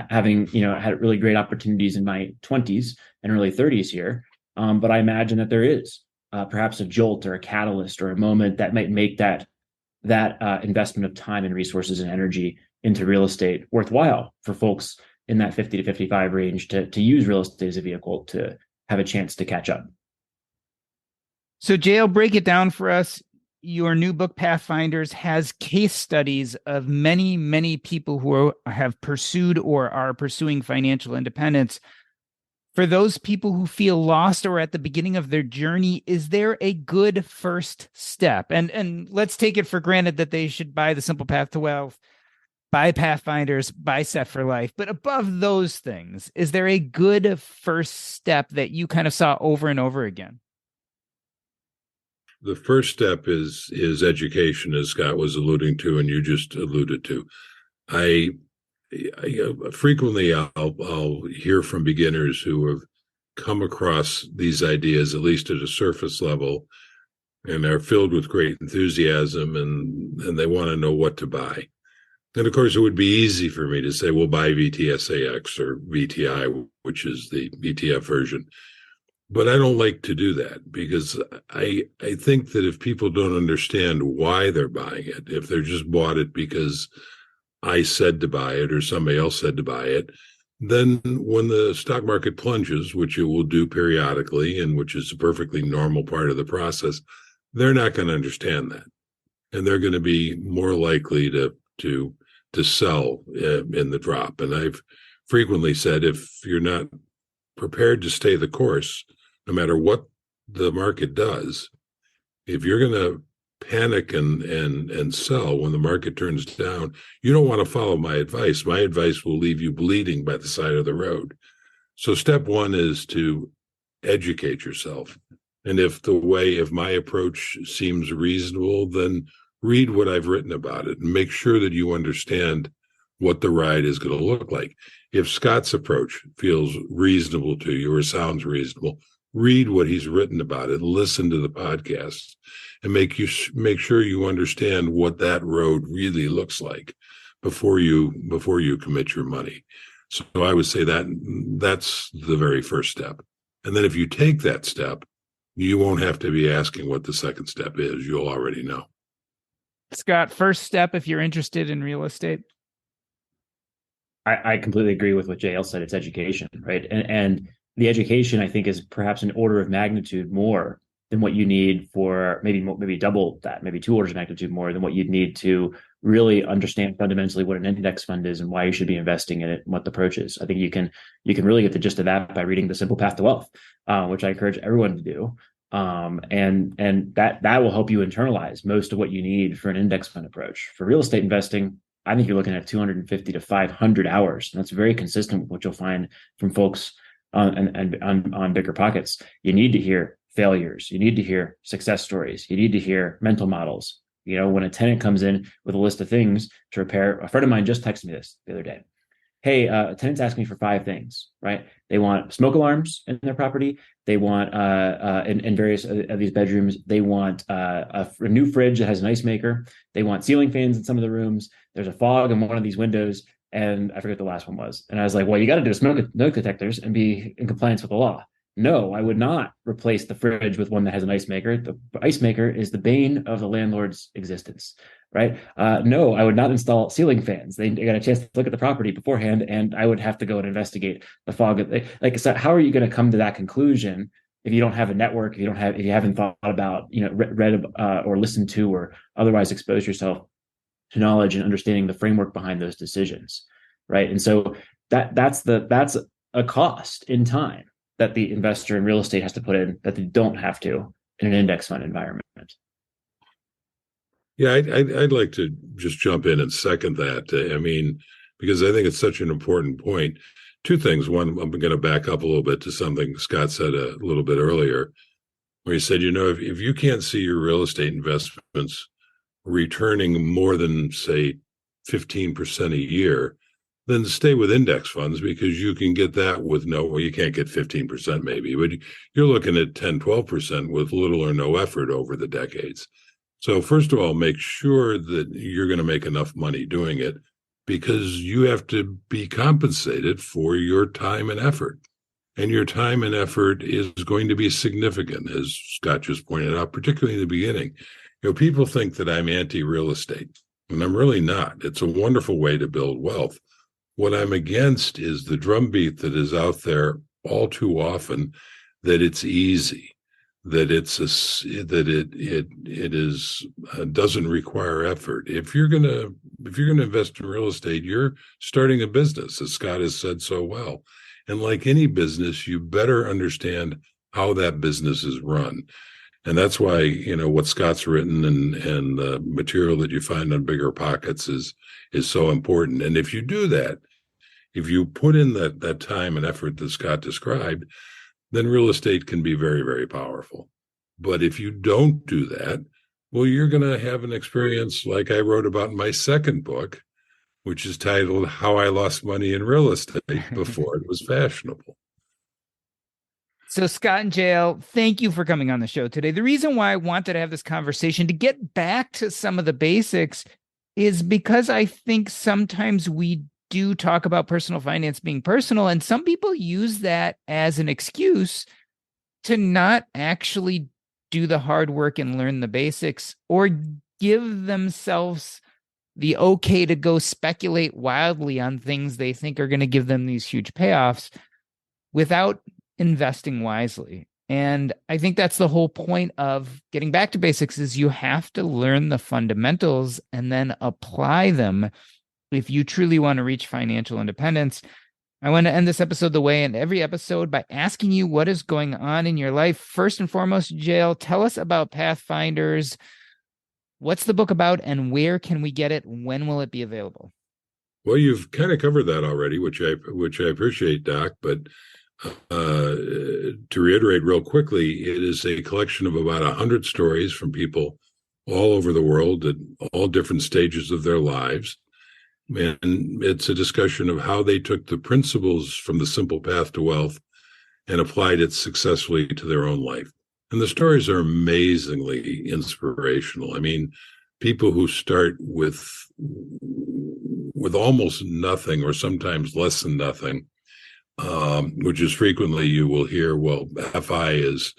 having had really great opportunities in my 20s and early 30s here. But I imagine that there is perhaps a jolt or a catalyst or a moment that might make that investment of time and resources and energy into real estate worthwhile for folks in that 50 to 55 range to use real estate as a vehicle to have a chance to catch up. So JL, break it down for us. Your new book, Pathfinders, has case studies of many, many people who have pursued or are pursuing financial independence. For those people who feel lost or at the beginning of their journey, is there a good first step? And let's take it for granted that they should buy The Simple Path to Wealth, buy Pathfinders, buy Set for Life. But above those things, is there a good first step that you kind of saw over and over again? The first step is education, as Scott was alluding to, and you just alluded to. I frequently I'll hear from beginners who have come across these ideas, at least at a surface level, and are filled with great enthusiasm, and they want to know what to buy. And of course, it would be easy for me to say, well, buy VTSAX or VTI, which is the ETF version. But I don't like to do that, because I think that if people don't understand why they're buying it, if they're just bought it because I said to buy it or somebody else said to buy it, then when the stock market plunges, which it will do periodically, and which is a perfectly normal part of the process, they're not going to understand that. And they're going to be more likely to sell in the drop. And I've frequently said, if you're not prepared to stay the course, no matter what the market does, if you're going to panic and sell when the market turns down, you don't want to follow my advice. My advice will leave you bleeding by the side of the road. So step one is to educate yourself. And if my approach seems reasonable, then read what I've written about it and make sure that you understand what the ride is going to look like. If Scott's approach feels reasonable to you or sounds reasonable, read what he's written about it, listen to the podcast, and make sure you understand what that road really looks like before you commit your money. So I would say that's the very first step. And then if you take that step, you won't have to be asking what the second step is. You'll already know. Scott, first step if you're interested in real estate? I completely agree with what JL said. It's education, right? And the education, I think, is perhaps an order of magnitude more than what you need for maybe double that, maybe 2 orders of magnitude more than what you'd need to really understand fundamentally what an index fund is and why you should be investing in it and what the approach is. I think you can really get the gist of that by reading The Simple Path to Wealth, which I encourage everyone to do. And that will help you internalize most of what you need for an index fund approach. For real estate investing, I think you're looking at 250 to 500 hours. And that's very consistent with what you'll find from folks on Bigger Pockets. You need to hear failures. You need to hear success stories. You need to hear mental models. You know, when a tenant comes in with a list of things to repair, a friend of mine just texted me this the other day. Hey, a tenant's asking me for 5 things, right? They want smoke alarms in their property. They want, in various of these bedrooms, they want a new fridge that has an ice maker. They want ceiling fans in some of the rooms. There's a fog in one of these windows. And I forget what the last one was. And I was like, well, you got to do smoke detectors and be in compliance with the law. No, I would not replace the fridge with one that has an ice maker. The ice maker is the bane of the landlord's existence, right? No, I would not install ceiling fans. They got a chance to look at the property beforehand, and I would have to go and investigate the fog. So how are you going to come to that conclusion if you don't have a network, if you haven't thought about, read or listened to or otherwise exposed yourself to knowledge and understanding the framework behind those decisions, right? And so that's a cost in time that the investor in real estate has to put in that they don't have to in an index fund environment. Yeah, I'd like to just jump in and second that. Because I think it's such an important point. 2 things. One, I'm going to back up a little bit to something Scott said a little bit earlier, where he said, if you can't see your real estate investments returning more than, say, 15% a year, then stay with index funds, because you can get that with you can't get 15% maybe, but you're looking at 10, 12% with little or no effort over the decades. So first of all, make sure that you're going to make enough money doing it, because you have to be compensated for your time and effort. And your time and effort is going to be significant, as Scott just pointed out, particularly in the beginning. People think that I'm anti-real estate, and I'm really not. It's a wonderful way to build wealth. What I'm against is the drumbeat that is out there all too often, that it's easy, that it doesn't require effort. If you're gonna invest in real estate, you're starting a business, as Scott has said so well. And like any business, you better understand how that business is run. And that's why, what Scott's written and the material that you find on Bigger Pockets is so important. And if you do that, if you put in that time and effort that Scott described, then real estate can be very, very powerful. But if you don't do that, well, you're going to have an experience like I wrote about in my second book, which is titled How I Lost Money in Real Estate Before It Was Fashionable. So Scott and JL, thank you for coming on the show today. The reason why I wanted to have this conversation, to get back to some of the basics, is because I think sometimes we do talk about personal finance being personal, and some people use that as an excuse to not actually do the hard work and learn the basics, or give themselves the okay to go speculate wildly on things they think are going to give them these huge payoffs without investing wisely. And I think that's the whole point of getting back to basics, is you have to learn the fundamentals and then apply them if you truly want to reach financial independence. I want to end this episode the way I end every episode, by asking you what is going on in your life. First and foremost, JL, tell us about Pathfinders. What's the book about, and where can we get it? When will it be available? Well, you've kind of covered that already, which I appreciate, Doc. But to reiterate real quickly, it is a collection of about 100 stories from people all over the world at all different stages of their lives. And it's a discussion of how they took the principles from the Simple Path to Wealth and applied it successfully to their own life. And the stories are amazingly inspirational. I mean, people who start with almost nothing, or sometimes less than nothing, which is frequently you will hear, well, FI is,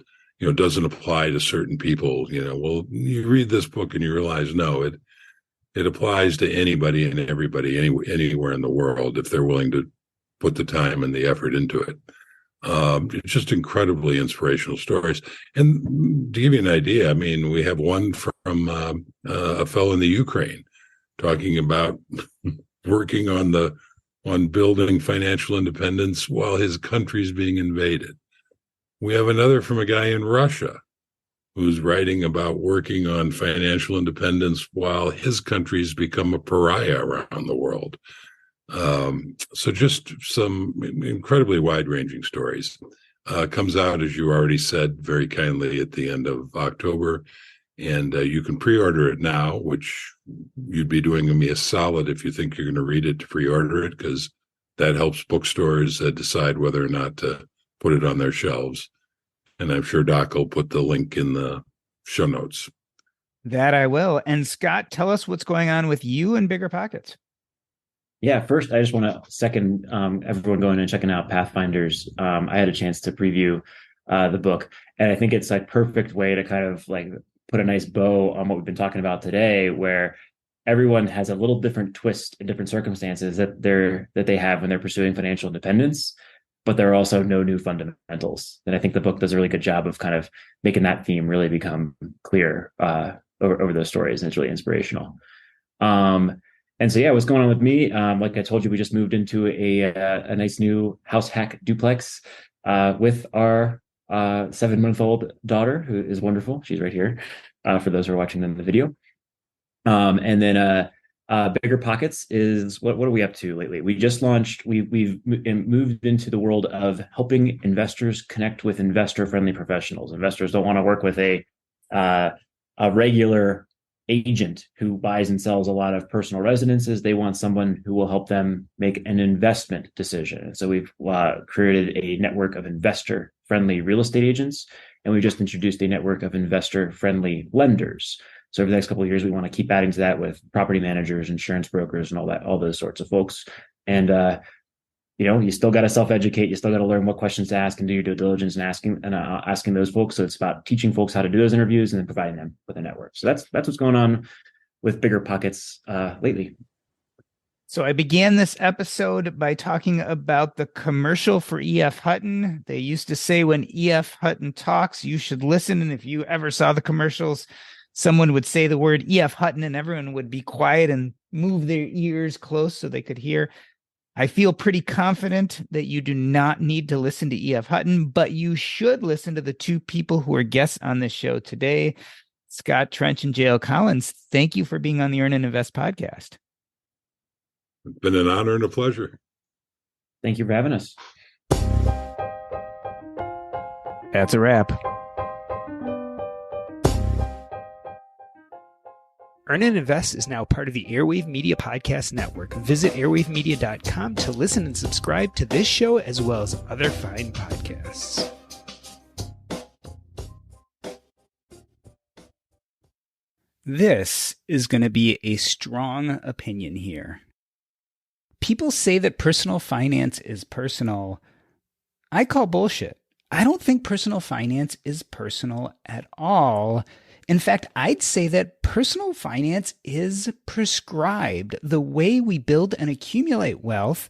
doesn't apply to certain people. Well, you read this book and you realize, no, it applies to anybody and everybody, anywhere in the world, if they're willing to put the time and the effort into it. It's just incredibly inspirational stories. And to give you an idea, I mean, we have one from a fellow in the Ukraine talking about working on building financial independence while his country's being invaded. We have another from a guy in Russia who's writing about working on financial independence while his country's become a pariah around the world. So just some incredibly wide-ranging stories. Comes out, as you already said, very kindly at the end of October. And you can pre-order it now, which you'd be doing me a solid if you think you're going to read it to pre-order it, because that helps bookstores decide whether or not to put it on their shelves. And I'm sure Doc will put the link in the show notes. That I will. And Scott, tell us what's going on with you and Bigger Pockets. Yeah, first, I just want to second everyone going and checking out Pathfinders. I had a chance to preview the book, and I think it's a perfect way to kind of like put a nice bow on what we've been talking about today, where everyone has a little different twist in different circumstances that they have when they're pursuing financial independence, but there are also no new fundamentals. And I think the book does a really good job of kind of making that theme really become clear over those stories, and it's really inspirational. And so, yeah, what's going on with me? Like I told you, we just moved into a nice new house hack duplex with our 7-month-old daughter, who is wonderful. She's right here for those who are watching the video. And then Bigger Pockets is what are we up to lately? We just launched. We've moved into the world of helping investors connect with investor-friendly professionals. Investors don't want to work with a regular agent who buys and sells a lot of personal residences. They want someone who will help them make an investment decision. So we've created a network of investor-friendly real estate agents, and we just introduced a network of investor-friendly lenders. So over the next couple of years, we want to keep adding to that with property managers, insurance brokers, and all those sorts of folks. And you still got to self-educate. You still got to learn what questions to ask and do your due diligence and asking those folks. So it's about teaching folks how to do those interviews and then providing them with a network. So that's what's going on with Bigger Pockets lately. So I began this episode by talking about the commercial for E.F. Hutton. They used to say when E.F. Hutton talks, you should listen. And if you ever saw the commercials, someone would say the word E.F. Hutton and everyone would be quiet and move their ears close so they could hear. I feel pretty confident that you do not need to listen to E.F. Hutton, but you should listen to the two people who are guests on this show today, Scott Trench and J.L. Collins. Thank you for being on the Earn and Invest podcast. It's been an honor and a pleasure. Thank you for having us. That's a wrap. Earn and Invest is now part of the Airwave Media Podcast Network. Visit airwavemedia.com to listen and subscribe to this show as well as other fine podcasts. This is going to be a strong opinion here. People say that personal finance is personal. I call bullshit. I don't think personal finance is personal at all. In fact, I'd say that personal finance is prescribed. The way we build and accumulate wealth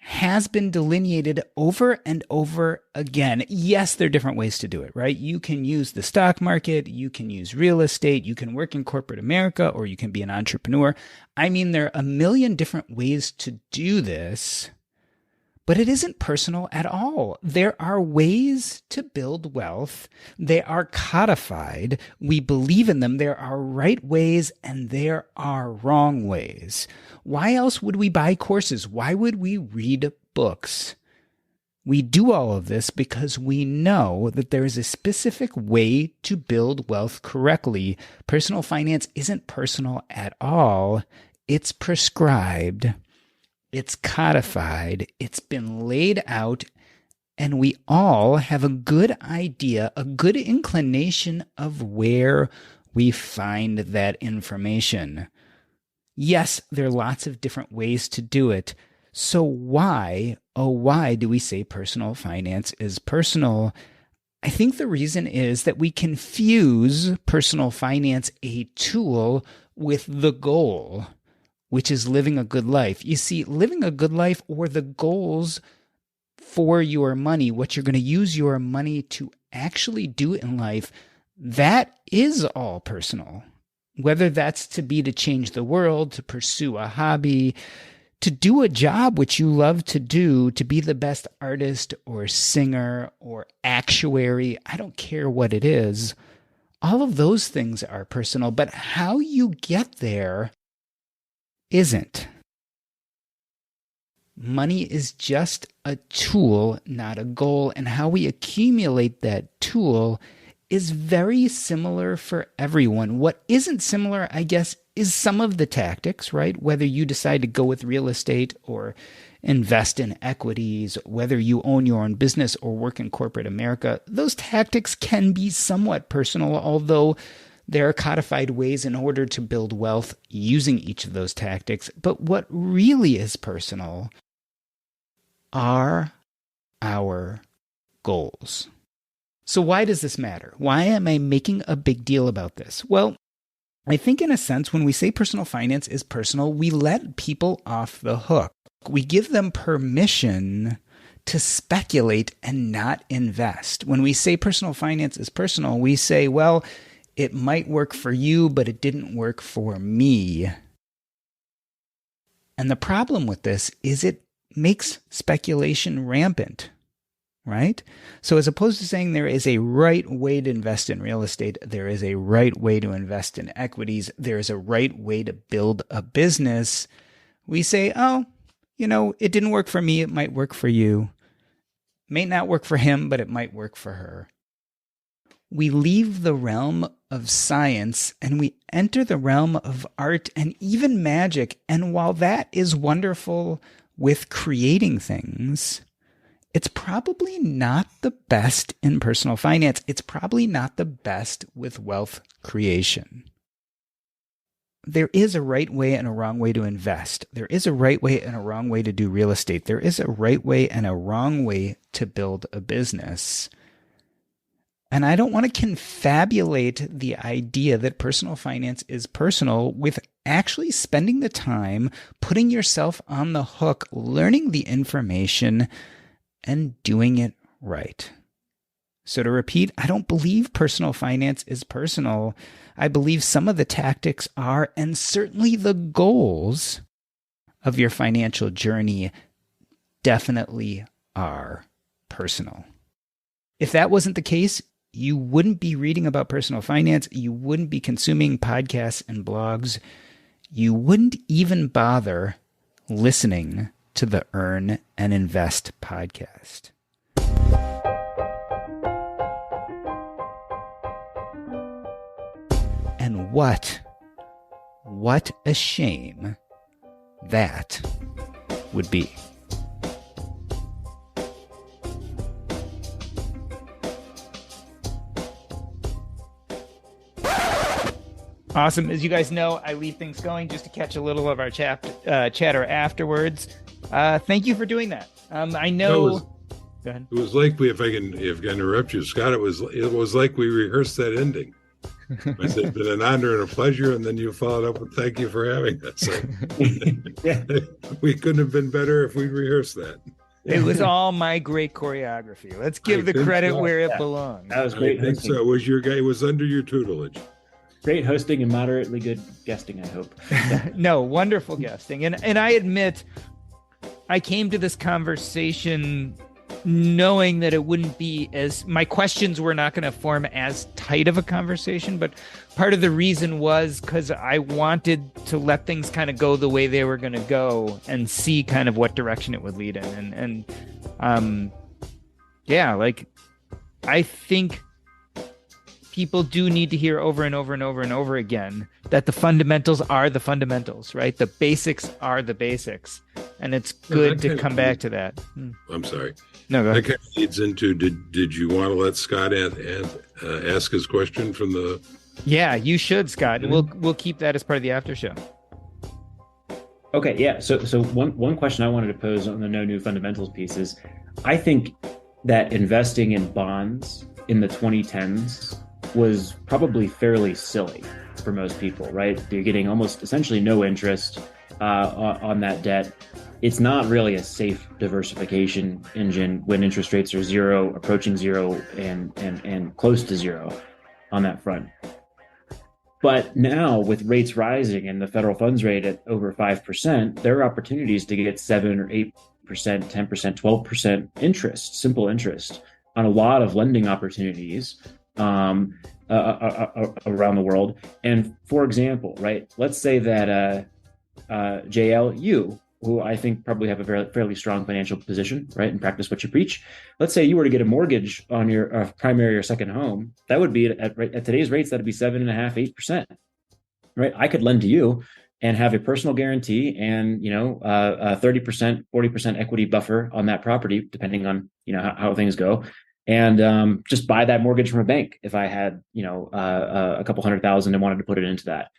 has been delineated over and over again. Yes, there are different ways to do it, right? You can use the stock market, you can use real estate, you can work in corporate America, or you can be an entrepreneur. I mean, there are a million different ways to do this. But it isn't personal at all. There are ways to build wealth. They are codified. We believe in them. There are right ways and there are wrong ways. Why else would we buy courses? Why would we read books? We do all of this because we know that there is a specific way to build wealth correctly. Personal finance isn't personal at all. It's prescribed. It's codified, it's been laid out, and we all have a good idea, a good inclination of where we find that information. Yes, there are lots of different ways to do it. So why, oh why do we say personal finance is personal? I think the reason is that we confuse personal finance, a tool, with the goal, which is living a good life. You see, living a good life, or the goals for your money, what you're going to use your money to actually do in life, that is all personal. Whether that's to change the world, to pursue a hobby, to do a job which you love to do, to be the best artist or singer or actuary, I don't care what it is. All of those things are personal, but how you get there isn't. Money is just a tool, not a goal, and how we accumulate that tool is very similar for everyone. What isn't similar, I guess, is some of the tactics, right? Whether you decide to go with real estate or invest in equities, whether you own your own business or work in corporate America, those tactics can be somewhat personal, although there are codified ways in order to build wealth using each of those tactics. But what really is personal are our goals. So why does this matter? Why am I making a big deal about this? Well, I think in a sense, when we say personal finance is personal, we let people off the hook. We give them permission to speculate and not invest. When we say personal finance is personal, we say, well, it might work for you, but it didn't work for me. And the problem with this is it makes speculation rampant, right? So as opposed to saying there is a right way to invest in real estate, there is a right way to invest in equities, there is a right way to build a business, we say, oh, it didn't work for me, it might work for you. May not work for him, but it might work for her. We leave the realm of science and we enter the realm of art and even magic. And while that is wonderful with creating things, it's probably not the best in personal finance. It's probably not the best with wealth creation. There is a right way and a wrong way to invest. There is a right way and a wrong way to do real estate. There is a right way and a wrong way to build a business. And I don't want to confabulate the idea that personal finance is personal with actually spending the time, putting yourself on the hook, learning the information, and doing it right. So to repeat, I don't believe personal finance is personal. I believe some of the tactics are, and certainly the goals of your financial journey definitely are personal. If that wasn't the case, you wouldn't be reading about personal finance. You wouldn't be consuming podcasts and blogs. You wouldn't even bother listening to the Earn and Invest podcast. And what a shame that would be. Awesome. As you guys know, I leave things going just to catch a little of our chatter afterwards. Thank you for doing that. I know. Go ahead. It was like if I can interrupt you, Scott. It was like we rehearsed that ending. I said, it's been an honor and a pleasure, and then you followed up with thank you for having us. So, Yeah. We couldn't have been better if we'd rehearsed that. It was all my great choreography. Let's give the credit where it belongs. That was great. I think so. It was your guy. It was under your tutelage. Great hosting and moderately good guesting, I hope. No, wonderful guesting. And I admit, I came to this conversation knowing that it wouldn't be my questions were not going to form as tight of a conversation, but part of the reason was because I wanted to let things kind of go the way they were going to go and see kind of what direction it would lead in. Yeah, like I think people do need to hear over and over and over and over again that the fundamentals are the fundamentals, right? The basics are the basics. And it's good to come back to that. I'm sorry. No, go ahead. That kind of leads into, did you want to let Scott ask his question from the... Yeah, you should, Scott. Mm-hmm. We'll keep that as part of the after show. Okay, yeah. So one question I wanted to pose on the no new fundamentals piece is, I think that investing in bonds in the 2010s was probably fairly silly for most people, right? You're getting almost essentially no interest on that debt. It's not really a safe diversification engine when interest rates are zero, approaching zero, and close to zero on that front. But now with rates rising and the federal funds rate at over 5%, there are opportunities to get 7 or 8%, 10%, 12% interest, simple interest on a lot of lending opportunities around the world. And for example, right, let's say that JL, you, who I think probably have a fairly strong financial position, right, and practice what you preach. Let's say you were to get a mortgage on your primary or second home. That would be at today's rates, that'd be 7.5%, 8%, right? I could lend to you and have a personal guarantee and, 30%, 40% equity buffer on that property, depending on, how things go. And just buy that mortgage from a bank if I had, a couple $100,000 and wanted to put it into that.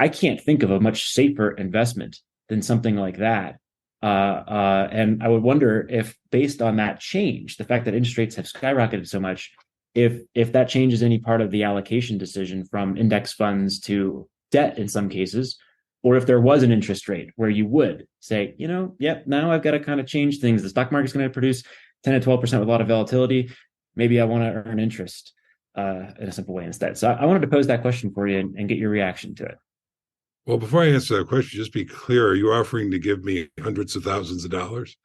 I can't think of a much safer investment than something like that. And I would wonder if, based on that change, the fact that interest rates have skyrocketed so much, if that changes any part of the allocation decision from index funds to debt in some cases, or if there was an interest rate where you would say, now I've got to kind of change things. The stock market's going to produce 10 to 12% with a lot of volatility. Maybe I want to earn interest in a simple way instead. So I wanted to pose that question for you and get your reaction to it. Well, before I answer that question, just be clear, are you offering to give me hundreds of thousands of dollars?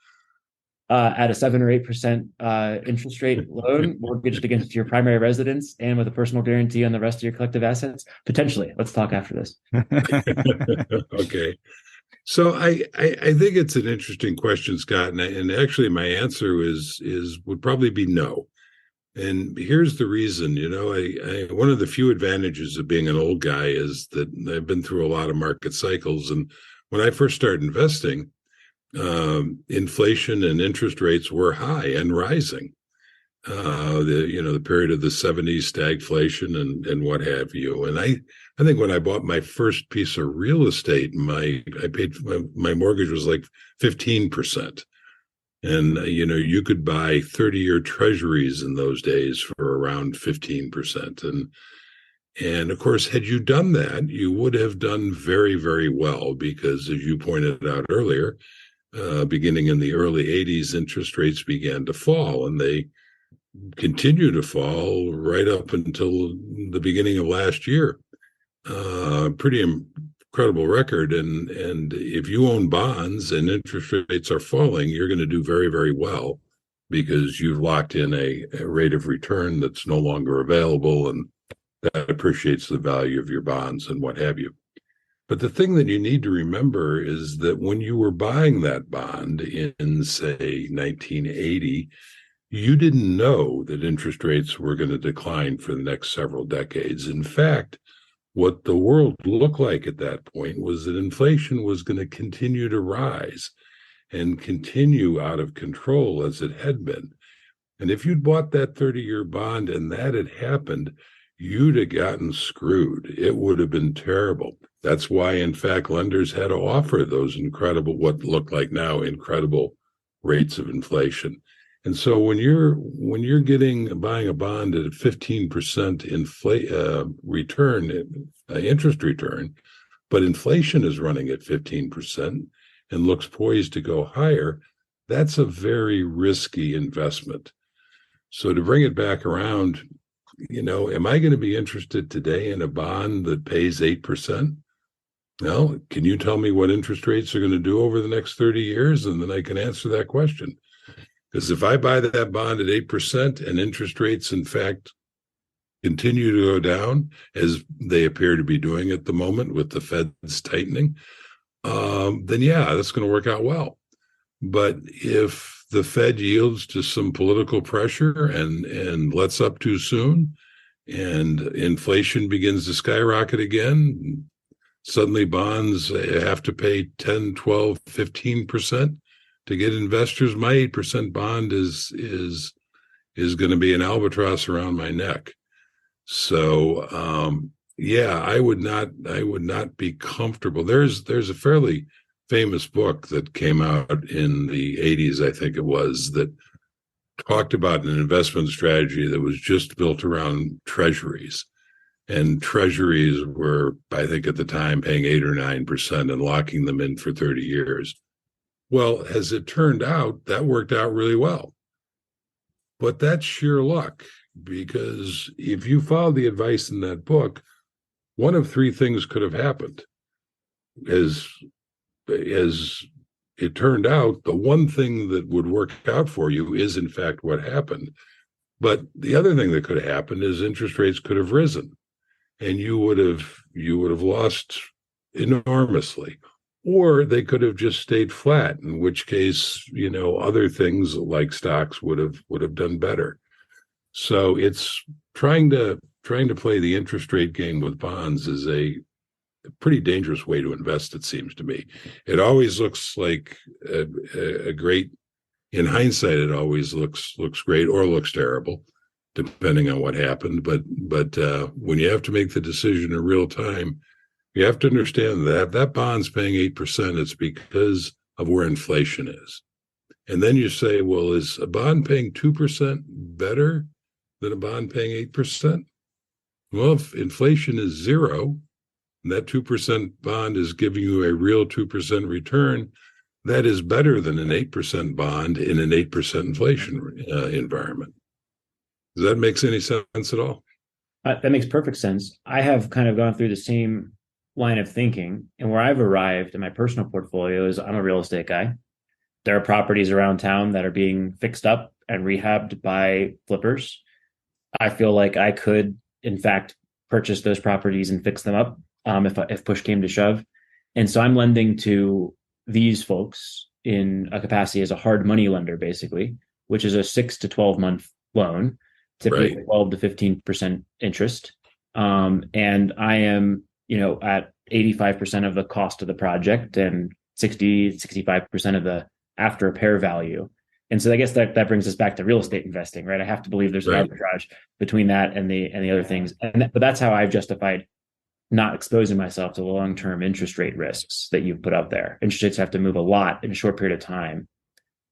At a 7 or 8% interest rate loan, mortgaged against your primary residence and with a personal guarantee on the rest of your collective assets? Potentially. Let's talk after this. Okay. So I think it's an interesting question, Scott. And actually my answer would probably be no. And here's the reason. One of the few advantages of being an old guy is that I've been through a lot of market cycles. And when I first started investing, inflation and interest rates were high and rising. The period of the 70s, stagflation and what have you. And I think when I bought my first piece of real estate, my mortgage was like 15%. And, you could buy 30-year treasuries in those days for around 15%. And of course, had you done that, you would have done very, very well, because as you pointed out earlier, beginning in the early 80s, interest rates began to fall, and they continue to fall right up until the beginning of last year. Pretty incredible record. And if you own bonds and interest rates are falling, you're going to do very, very well, because you've locked in a rate of return that's no longer available, and that appreciates the value of your bonds and what have you. But the thing that you need to remember is that when you were buying that bond in, say, 1980, you didn't know that interest rates were going to decline for the next several decades. In fact, what the world looked like at that point was that inflation was going to continue to rise and continue out of control as it had been. And if you'd bought that 30-year bond and that had happened, you'd have gotten screwed. It would have been terrible. That's why, in fact, lenders had to offer those incredible, what look like now incredible rates of inflation. And so when you're buying a bond at a 15% return, interest return, but inflation is running at 15% and looks poised to go higher, that's a very risky investment. So to bring it back around, am I going to be interested today in a bond that pays 8%? Well, can you tell me what interest rates are going to do over the next 30 years? And then I can answer that question. Because if I buy that bond at 8% and interest rates, in fact, continue to go down, as they appear to be doing at the moment with the Fed's tightening, then yeah, that's going to work out well. But if the Fed yields to some political pressure and lets up too soon, and inflation begins to skyrocket again, suddenly bonds have to pay 10, 12, 15% to get investors. My 8% bond is going to be an albatross around my neck. So yeah, I would not be comfortable. There's a fairly famous book that came out in the 80s, I think it was, that talked about an investment strategy that was just built around treasuries. And treasuries were, I think at the time, paying 8 or 9% and locking them in for 30 years. Well, as it turned out, that worked out really well. But that's sheer luck, because if you followed the advice in that book, one of three things could have happened. As it turned out, the one thing that would work out for you is, in fact, what happened. But the other thing that could have happened is interest rates could have risen, and you would have lost enormously. Or they could have just stayed flat, in which case, other things like stocks would have done better. So it's trying to play the interest rate game with bonds is a pretty dangerous way to invest, it seems to me. It always looks like a great, in hindsight, it always looks great or looks terrible, depending on what happened. But when you have to make the decision in real time, you have to understand that bond's paying 8%. It's because of where inflation is. And then you say, well, is a bond paying 2% better than a bond paying 8%? Well, if inflation is zero, and that 2% bond is giving you a real 2% return, that is better than an 8% bond in an 8% inflation environment. Does that make any sense at all? That makes perfect sense. I have kind of gone through the same line of thinking, and where I've arrived in my personal portfolio is I'm a real estate guy. There are properties around town that are being fixed up and rehabbed by flippers. I feel like I could, in fact, purchase those properties and fix them up if push came to shove. And so I'm lending to these folks in a capacity as a hard money lender, basically, which is a 6 to 12 month loan, typically Right. 12 to 15% interest. And I am, at 85% of the cost of the project and 65% of the after repair value. And so I guess that brings us back to real estate investing, right? I have to believe there's an Right. arbitrage between that and the other things. But that's how I've justified not exposing myself to the long-term interest rate risks that you've put out there. Interest rates have to move a lot in a short period of time.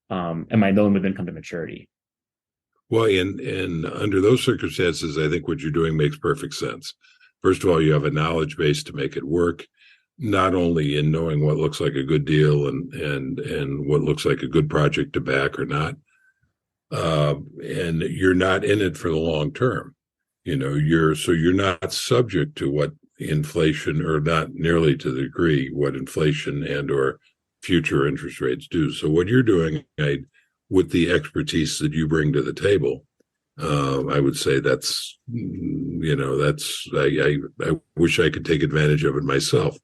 And my loan would then come to maturity. Well, in under those circumstances, I think what you're doing makes perfect sense. First of all, you have a knowledge base to make it work, not only in knowing what looks like a good deal and what looks like a good project to back or not, and you're not in it for the long term. You're not subject to what inflation, or not nearly to the degree what inflation and or future interest rates do. So what you're doing, with the expertise that you bring to the table, I would say I wish I could take advantage of it myself.